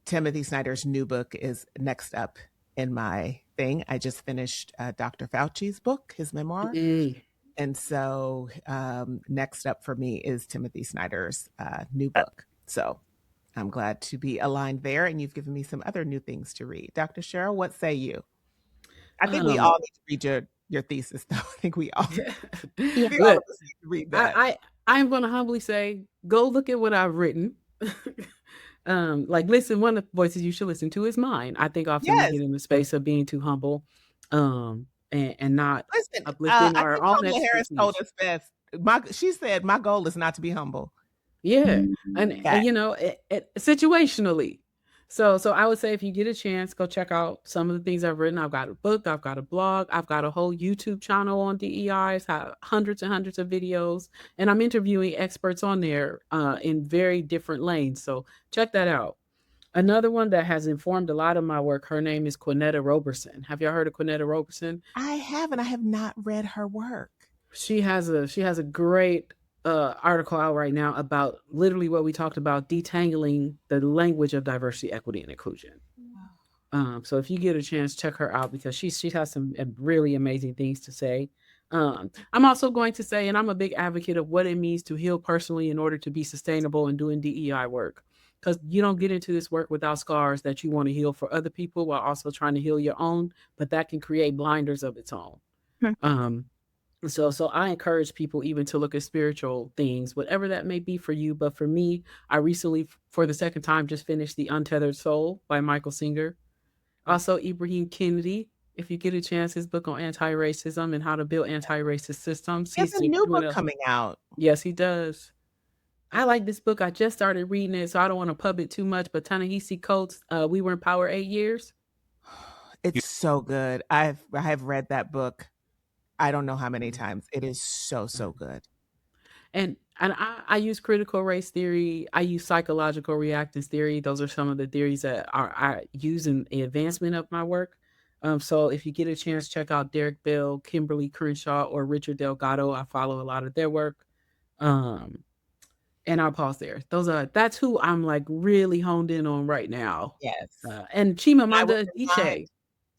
Timothy Snyder's new book is next up in my thing. I just finished Dr. Fauci's book, his memoir. Mm. And so next up for me is Timothy Snyder's new book. So I'm glad to be aligned there. And you've given me some other new things to read. Dr. Cheryl, what say you? I think we Um, all need to read your thesis, though. I think we all, I Yeah. think all of look, us need to read that. I'm going to humbly say, go look at what I've written. Like, listen, one of the voices you should listen to is mine. I think often we Yes. get in the space of being too humble, and not Listen, uplifting I our think own Kamala Harris told expertise. us best. She said, my goal is not to be humble. Yeah, and Fact. situationally. So I would say if you get a chance, go check out some of the things I've written. I've got a book, I've got a blog, I've got a whole YouTube channel on DEI. It's got hundreds and hundreds of videos, and I'm interviewing experts on there in very different lanes. So check that out. Another one that has informed a lot of my work, her name is Quinetta Roberson. Have y'all heard of Quinetta Roberson? I haven't. I have not read her work. She has a great article out right now about literally what we talked about, detangling the language of diversity, equity, and inclusion. So if you get a chance, check her out because she has some really amazing things to say. I'm also going to say, and I'm a big advocate of what it means to heal personally in order to be sustainable in doing DEI work. Because you don't get into this work without scars that you want to heal for other people while also trying to heal your own, but that can create blinders of its own. Hmm. So I encourage people even to look at spiritual things, whatever that may be for you. But for me, I recently, for the second time, just finished The Untethered Soul by Michael Singer. Also, Ibrahim Kennedy, if you get a chance, his book on anti-racism and how to build anti-racist systems. He has He's a new doing book a coming out. yes, he does. I like this book. I just started reading it, so I don't want to pub it too much. But Ta-Nehisi Coates, We Were in Power 8 years. It's so good. I have read that book. I don't know how many times. It is so good. And I use critical race theory. I use psychological reactance theory. Those are some of the theories that I use in the advancement of my work. So if you get a chance, check out Derek Bell, Kimberly Crenshaw, or Richard Delgado. I follow a lot of their work. Um, and I'll pause there. That's who I'm like really honed in on right now. Yes. And And I would Chimamanda remind Adichie.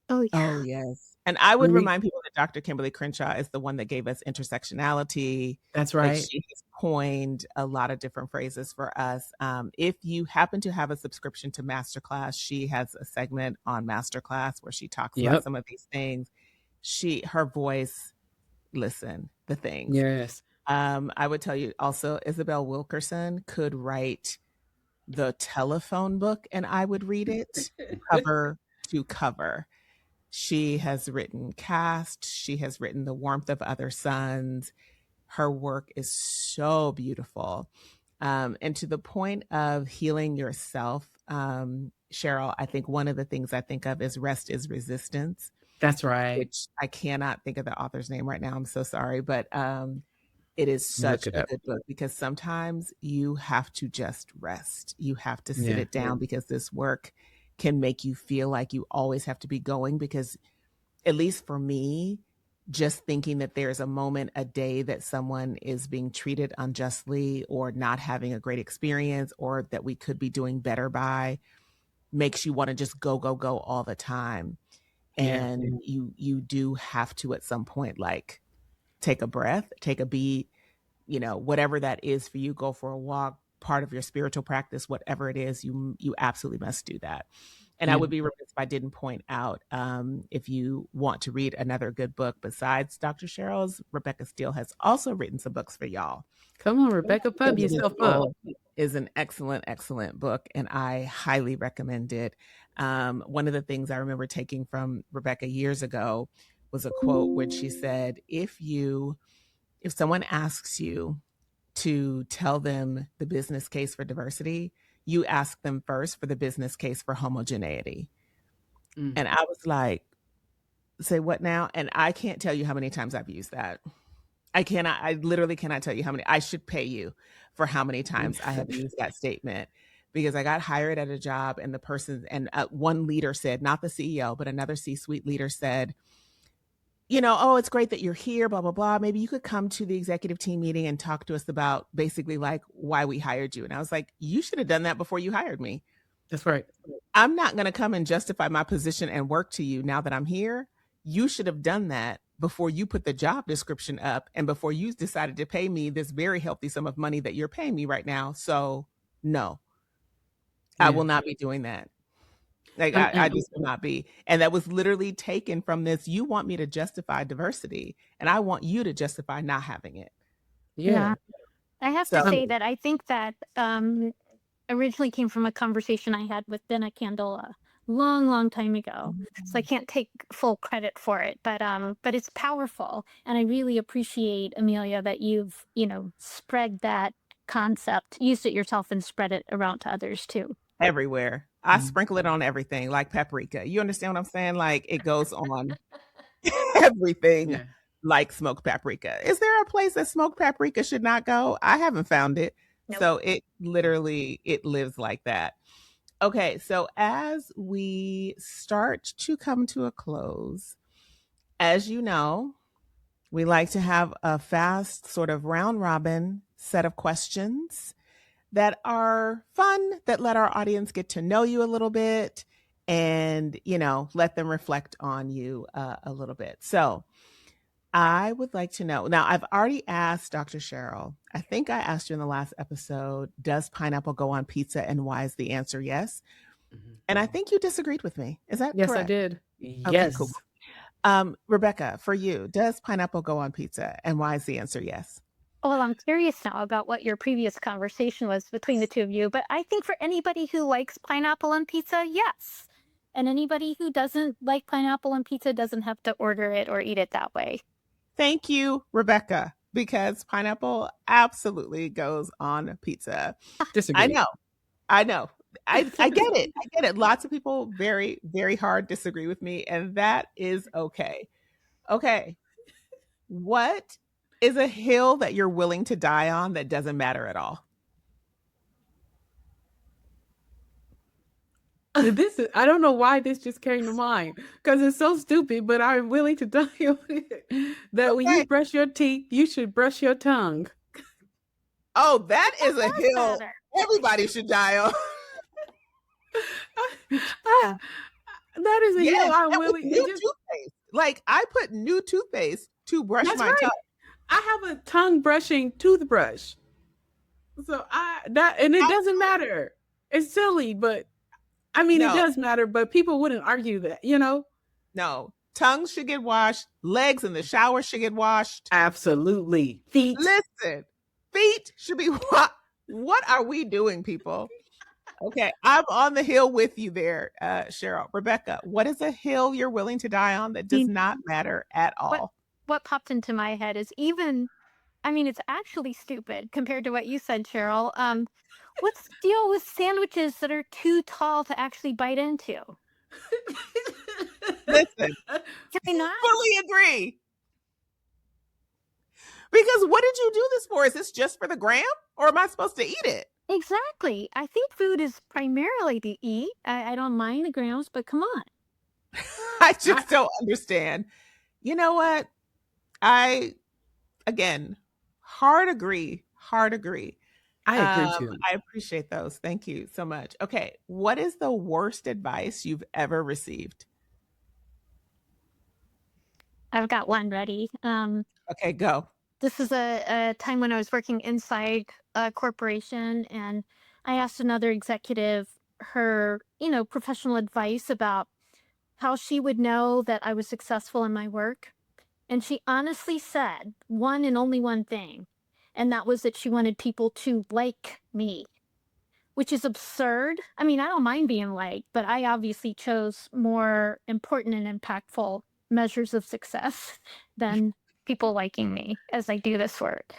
Oh yeah. Oh, yes. And I would Marie, remind people that Dr. Kimberly Crenshaw is the one that gave us intersectionality. that's Like, right. she has coined a lot of different phrases for us. If you happen to have a subscription to Masterclass, she has a segment on Masterclass where she talks about Yep. some of these things. Her voice, listen, the things. Yes. I would tell you also, Isabel Wilkerson could write the telephone book and I would read it cover to cover. She has written Cast. She has written The Warmth of Other Suns. Her work is so beautiful. And to the point of healing yourself, Cheryl, I think one of the things I think of is Rest is Resistance, That's right. which I cannot think of the author's name right now. I'm so sorry. But it is Look such it a up. good book because sometimes you have to just rest. You have to sit Yeah. it down because this work can make you feel like you always have to be going because, at least for me, just thinking that there's a moment a day that someone is being treated unjustly or not having a great experience or that we could be doing better by makes you want to just go all the time. Yeah. And you do have to at some point like take a breath, take a beat, whatever that is for you, go for a walk, part of your spiritual practice, whatever it is, you absolutely must do that. And I Yeah. would be remiss if I didn't point out, if you want to read another good book besides Dr. Cheryl's, Rebecca Steele has also written some books for y'all. Come on, Rebecca, pub yourself up. Is an excellent book, and I highly recommend it. One of the things I remember taking from Rebecca years ago was a quote when she said, if someone asks you to tell them the business case for diversity, you ask them first for the business case for homogeneity. Mm. And I was like, say what now? And I can't tell you how many times I've used that. I literally cannot tell you how many. I should pay you for how many times I have used that statement because I got hired at a job and one leader said, not the CEO, but another C-suite leader said, oh, it's great that you're here, blah, blah, blah. Maybe you could come to the executive team meeting and talk to us about basically like why we hired you. And I was like, you should have done that before you hired me. That's right. I'm not going to come and justify my position and work to you now that I'm here. You should have done that before you put the job description up and before you decided to pay me this very healthy sum of money that you're paying me right now. So no, I will not be doing that. Like, I just will not be. And that was literally taken from this. You want me to justify diversity, and I want you to justify not having it. Yeah. I have to say that I think that originally came from a conversation I had with Benna Candola long time ago. So I can't take full credit for it, but it's powerful. And I really appreciate, Amelia, that you've, spread that concept, used it yourself and spread it around to others too. Everywhere. I sprinkle it on everything like paprika. You understand what I'm saying? Like it goes on everything. Yeah. Like smoked paprika. Is there a place that smoked paprika should not go? I haven't found it. Nope. So it literally, it lives like that. Okay, so as we start to come to a close, as you know, we like to have a fast sort of round robin set of questions that are fun, that let our audience get to know you a little bit and, let them reflect on you a little bit. So I would like to know now, I've already asked Dr. Cheryl, I think I asked you in the last episode, does pineapple go on pizza and why is the answer yes? Mhm. And I think you disagreed with me. Is that Yes, I correct? did. Okay, cool. Yes. Rebecca, for you, does pineapple go on pizza? And why is the answer yes? Well, I'm curious now about what your previous conversation was between the two of you, but I think for anybody who likes pineapple on pizza, yes. And anybody who doesn't like pineapple on pizza doesn't have to order it or eat it that way. Thank you, Rebecca, because pineapple absolutely goes on pizza. I Disagree. know. I know. I get it. I get it. Lots of people very, very hard disagree with me, and that is okay. Okay. What is a hill that you're willing to die on that doesn't matter at all? I don't know why this just came to mind because it's so stupid, but I'm willing to tell you that when you Okay. brush your teeth, you should brush your tongue. Oh, that That is a does hill matter. everybody should die on. Ah, that is a Yes, hill I'm and with willing. It new just toothpaste. Like I put new toothpaste to brush That's my tongue. right. I have a tongue brushing toothbrush. So it doesn't matter. It's silly, but I mean it No, does matter, but people wouldn't argue that. no. Tongues should get washed. Legs in the shower should get washed. Absolutely. Feet. Listen, feet should be washed. What are we doing, people? Okay, I'm on the hill with you there, Cheryl. Rebecca, what is a hill you're willing to die on that does mean, not matter at what all? what popped into my head is it's actually stupid compared to what you said, Cheryl. What's the deal with sandwiches that are too tall to actually bite into? Listen, Can they not? fully agree. Because what did you do this for? Is this just for the gram or am I supposed to eat it? Exactly. I think food is primarily to eat. I don't mind the grams, but come on. I I, just don't understand. You know what? I, again, hard agree. Hard agree. I agree too. I appreciate those. Thank you so much. Okay. What is the worst advice you've ever received? I've got one ready. Okay, go. This is a time when I was working inside a corporation, and I asked another executive her, professional advice about how she would know that I was successful in my work. And she honestly said one and only one thing, and that was that she wanted people to like me, which is absurd. I mean, I don't mind being liked, but I obviously chose more important and impactful measures of success than people liking me as I do this work.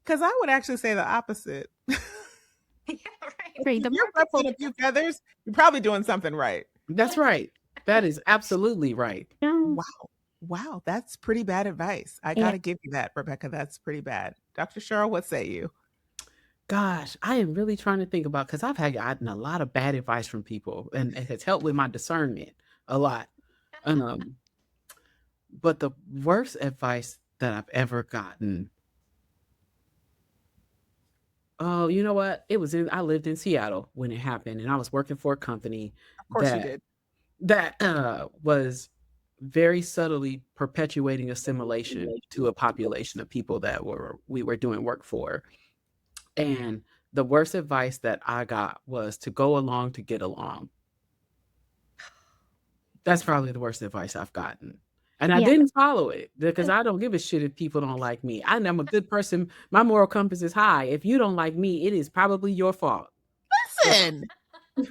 Because I would actually say the opposite. Yeah, right. If The you're more people, ruffling a few feathers, you're probably doing something right. That's right. That is absolutely right. yeah, Wow. Wow, that's pretty bad advice. I yeah, gotta give you that, Rebecca. That's pretty bad. Dr. Cheryl, what say you? Gosh, I am really trying to think about because I've gotten a lot of bad advice from people, and it has helped with my discernment a lot. And but the worst advice that I've ever gotten, oh, you know what? I lived in Seattle when it happened, and I was working for a company Of course you that did. was very subtly perpetuating assimilation to a population of people that we were doing work for. And the worst advice that I got was to go along to get along. That's probably the worst advice I've gotten. And I yeah. didn't follow it because I don't give a shit if people don't like me. I'm a good person. My moral compass is high. If you don't like me, it is probably your fault. So, Listen, what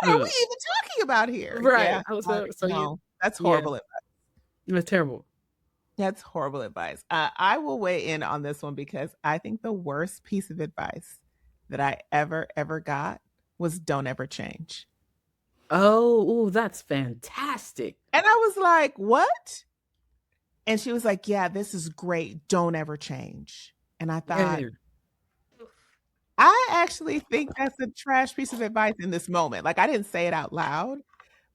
are we uh, even talking about here? right. Yeah. So No, that's yeah, horrible advice. it's terrible. That's horrible advice. I will weigh in on this one because I think the worst piece of advice that I ever got was don't ever change. Oh, ooh, that's fantastic. And I was like, what? And she was like, yeah, this is great. Don't ever change. And I thought, Yeah. I actually think that's a trash piece of advice in this moment. Like, I didn't say it out loud,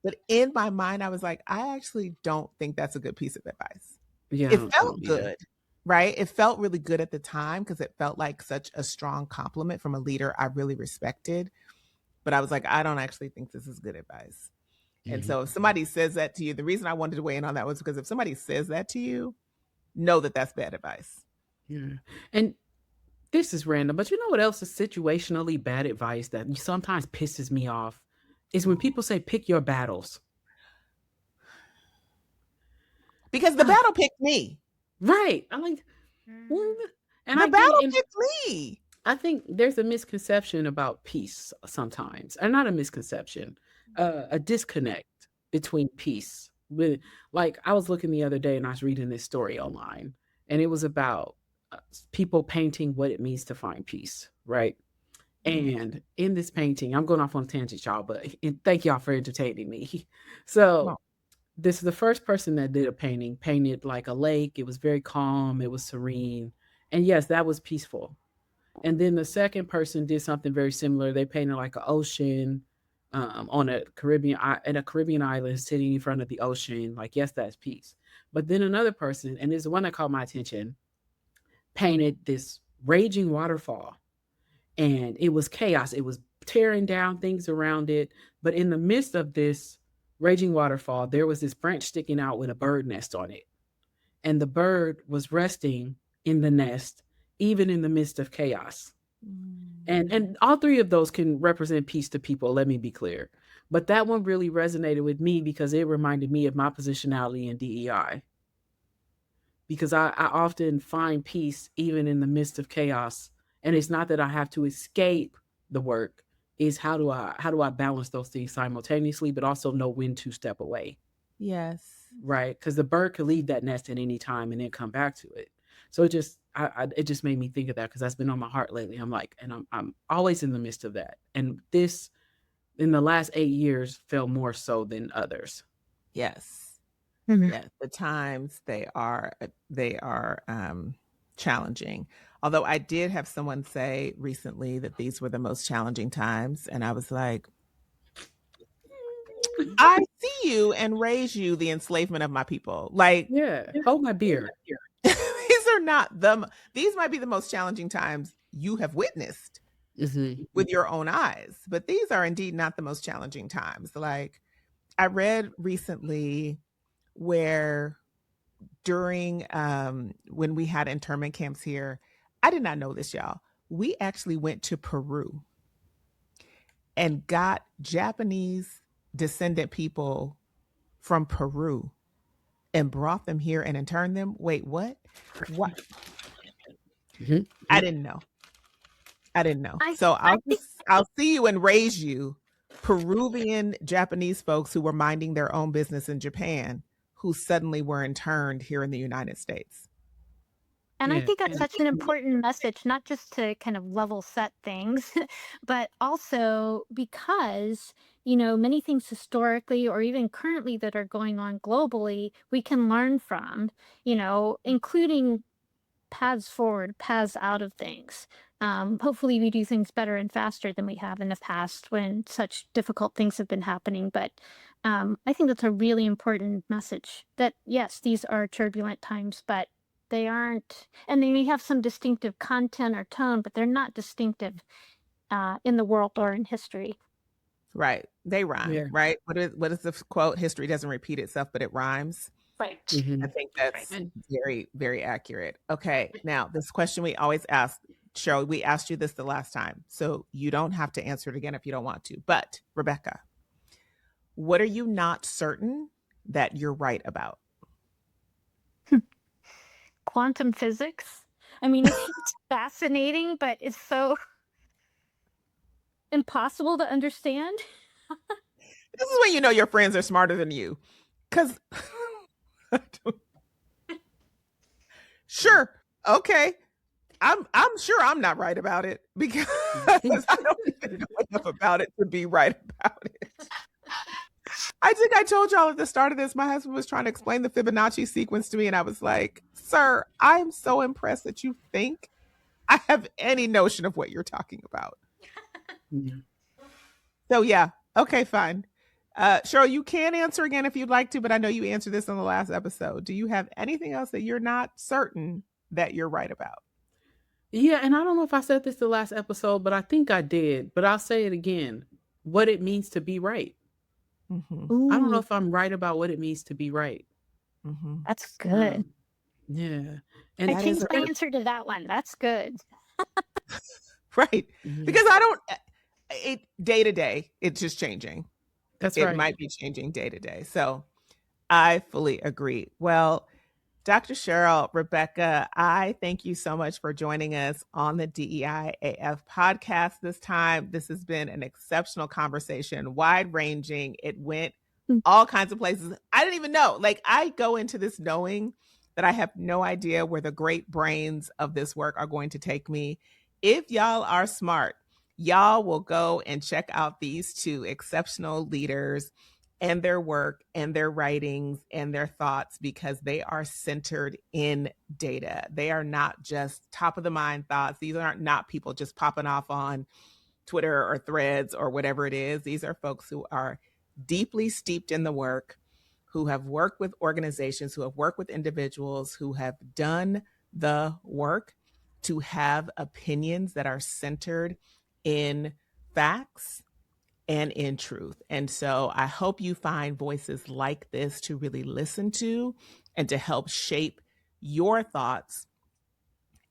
but in my mind, I was like, I actually don't think that's a good piece of advice. Yeah, It I felt don't either. good, right? It felt really good at the time because it felt like such a strong compliment from a leader I really respected. But I was like, I don't actually think this is good advice. And Mhm. so if somebody says that to you, the reason I wanted to weigh in on that was because if somebody says that to you, know that that's bad advice. Yeah. And this is random, but you know what else is situationally bad advice that sometimes pisses me off is when people say pick your battles. Because the battle picked me. Right. I'm like, "Mm." And The I get battle and picked me. I think there's a misconception about peace sometimes. Or not a misconception, a disconnect between peace. With like I was looking the other day and I was reading this story online and it was about people painting what it means to find peace, right? And in this painting, I'm going off on a tangent, y'all, but thank y'all for entertaining me. So, Well, this is the first person that did a painting, painted like a lake. It was very calm, it was serene. And yes, that was peaceful. And then the second person did something very similar. They painted like an ocean on a in a Caribbean island sitting in front of the ocean. Like, yes, that's peace. But then another person, and there's the one that caught my attention, painted this raging waterfall and it was chaos. It was tearing down things around it. But in the midst of this raging waterfall, there was this branch sticking out with a bird nest on it. And the bird was resting in the nest, even in the midst of chaos. And all three of those can represent peace to people, let me be clear. But that one really resonated with me because it reminded me of my positionality in DEI. Because I often find peace even in the midst of chaos. And it's not that I have to escape the work, is how do I balance those things simultaneously, but also know when to step away, yes. right? Because the bird could leave that nest at any time and then come back to it. So it just made me think of that because that's been on my heart lately. I'm like, and I'm always in the midst of that. And this in the last 8 years felt more so than others. Yes. Mhm. Yes. The times they are challenging. Although I did have someone say recently that these were the most challenging times, and I was like, I see you and raise you the enslavement of my people. Like Yeah. Hold my beer. these are not these might be the most challenging times you have witnessed Mhm. with your own eyes, but these are indeed not the most challenging times. Like I read recently where during when we had internment camps here, I did not know this, y'all. We actually went to Peru and got Japanese descendant people from Peru and brought them here and interned them. Wait, what? What? Mhm. I didn't know. I didn't know. I So I think I'll see you and raise you Peruvian Japanese folks who were minding their own business in Japan who suddenly were interned here in the United States. And I Yeah. think that's such an important message, not just to kind of level set things, but also because, many things historically or even currently that are going on globally, we can learn from, including paths forward, paths out of things. Hopefully, we do things better and faster than we have in the past when such difficult things have been happening. But I think that's a really important message that, yes, these are turbulent times, but they aren't, and they may have some distinctive content or tone, but they're not distinctive in the world or in history. Right. They rhyme, Yeah. right? What is the quote? History doesn't repeat itself, but it rhymes. Right. I Mhm. think that's And very, very accurate. Okay. Now, this question we always ask, Cheryl, we asked you this the last time, so you don't have to answer it again if you don't want to. But, Rebecca, what are you not certain that you're right about? Quantum physics. I mean, it's fascinating, but it's so impossible to understand. This is when you know your friends are smarter than you. Because, sure, okay. I'm sure I'm not right about it because I don't even know enough about it to be right about it. I think I told y'all at the start of this, my husband was trying to explain the Fibonacci sequence to me, and I was like, "Sir, I'm so impressed that you think I have any notion of what you're talking about. Yeah. So yeah, okay, fine. Cheryl, you can answer again if you'd like to, but I know you answered this on the last episode. Do you have anything else that you're not certain that you're right about? Yeah, and I don't know if I said this the last episode, but I think I did. But I'll say it again. What it means to be right. Mm-hmm. I don't know Ooh, if I'm right about what it means to be right. Mm-hmm. that's good. Yeah. I And That is changed my a answer to that one. That's good. right yeah, because I don't. It day to day, it's just changing. that's It right. might be changing day to day. So I fully agree. Well, Dr. Cheryl, Rebecca, I thank you so much for joining us on the DEI AF podcast this time. This has been an exceptional conversation, wide ranging. It went Mm. all kinds of places. I didn't even know. Like, I go into this knowing that I have no idea where the great brains of this work are going to take me. If y'all are smart, y'all will go and check out these two exceptional leaders and their work and their writings and their thoughts because they are centered in data. They are not just top of the mind thoughts. These aren't not people just popping off on Twitter or threads or whatever it is. These are folks who are deeply steeped in the work, who have worked with organizations, who have worked with individuals, who have done the work to have opinions that are centered in facts and in truth. And so I hope you find voices like this to really listen to and to help shape your thoughts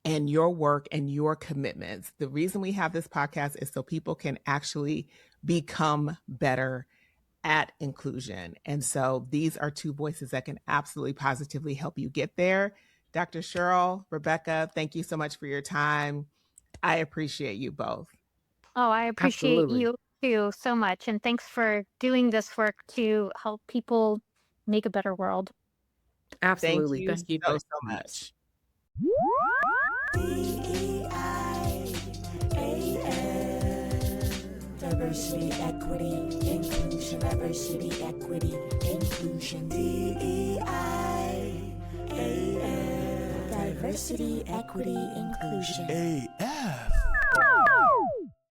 and your work and your commitments. The reason we have this podcast is so people can actually become better at inclusion. And so these are two voices that can absolutely positively help you get there. Dr. Cheryl, Rebecca, thank you so much for your time. I appreciate you both. Oh, I appreciate Absolutely. you too so much. And thanks for doing this work to help people make a better world. Thank Absolutely. you Thank you so, both so so much. much. DEI, diversity, equity, inclusion, diversity, equity, inclusion, DEI, diversity, equity, inclusion. AF.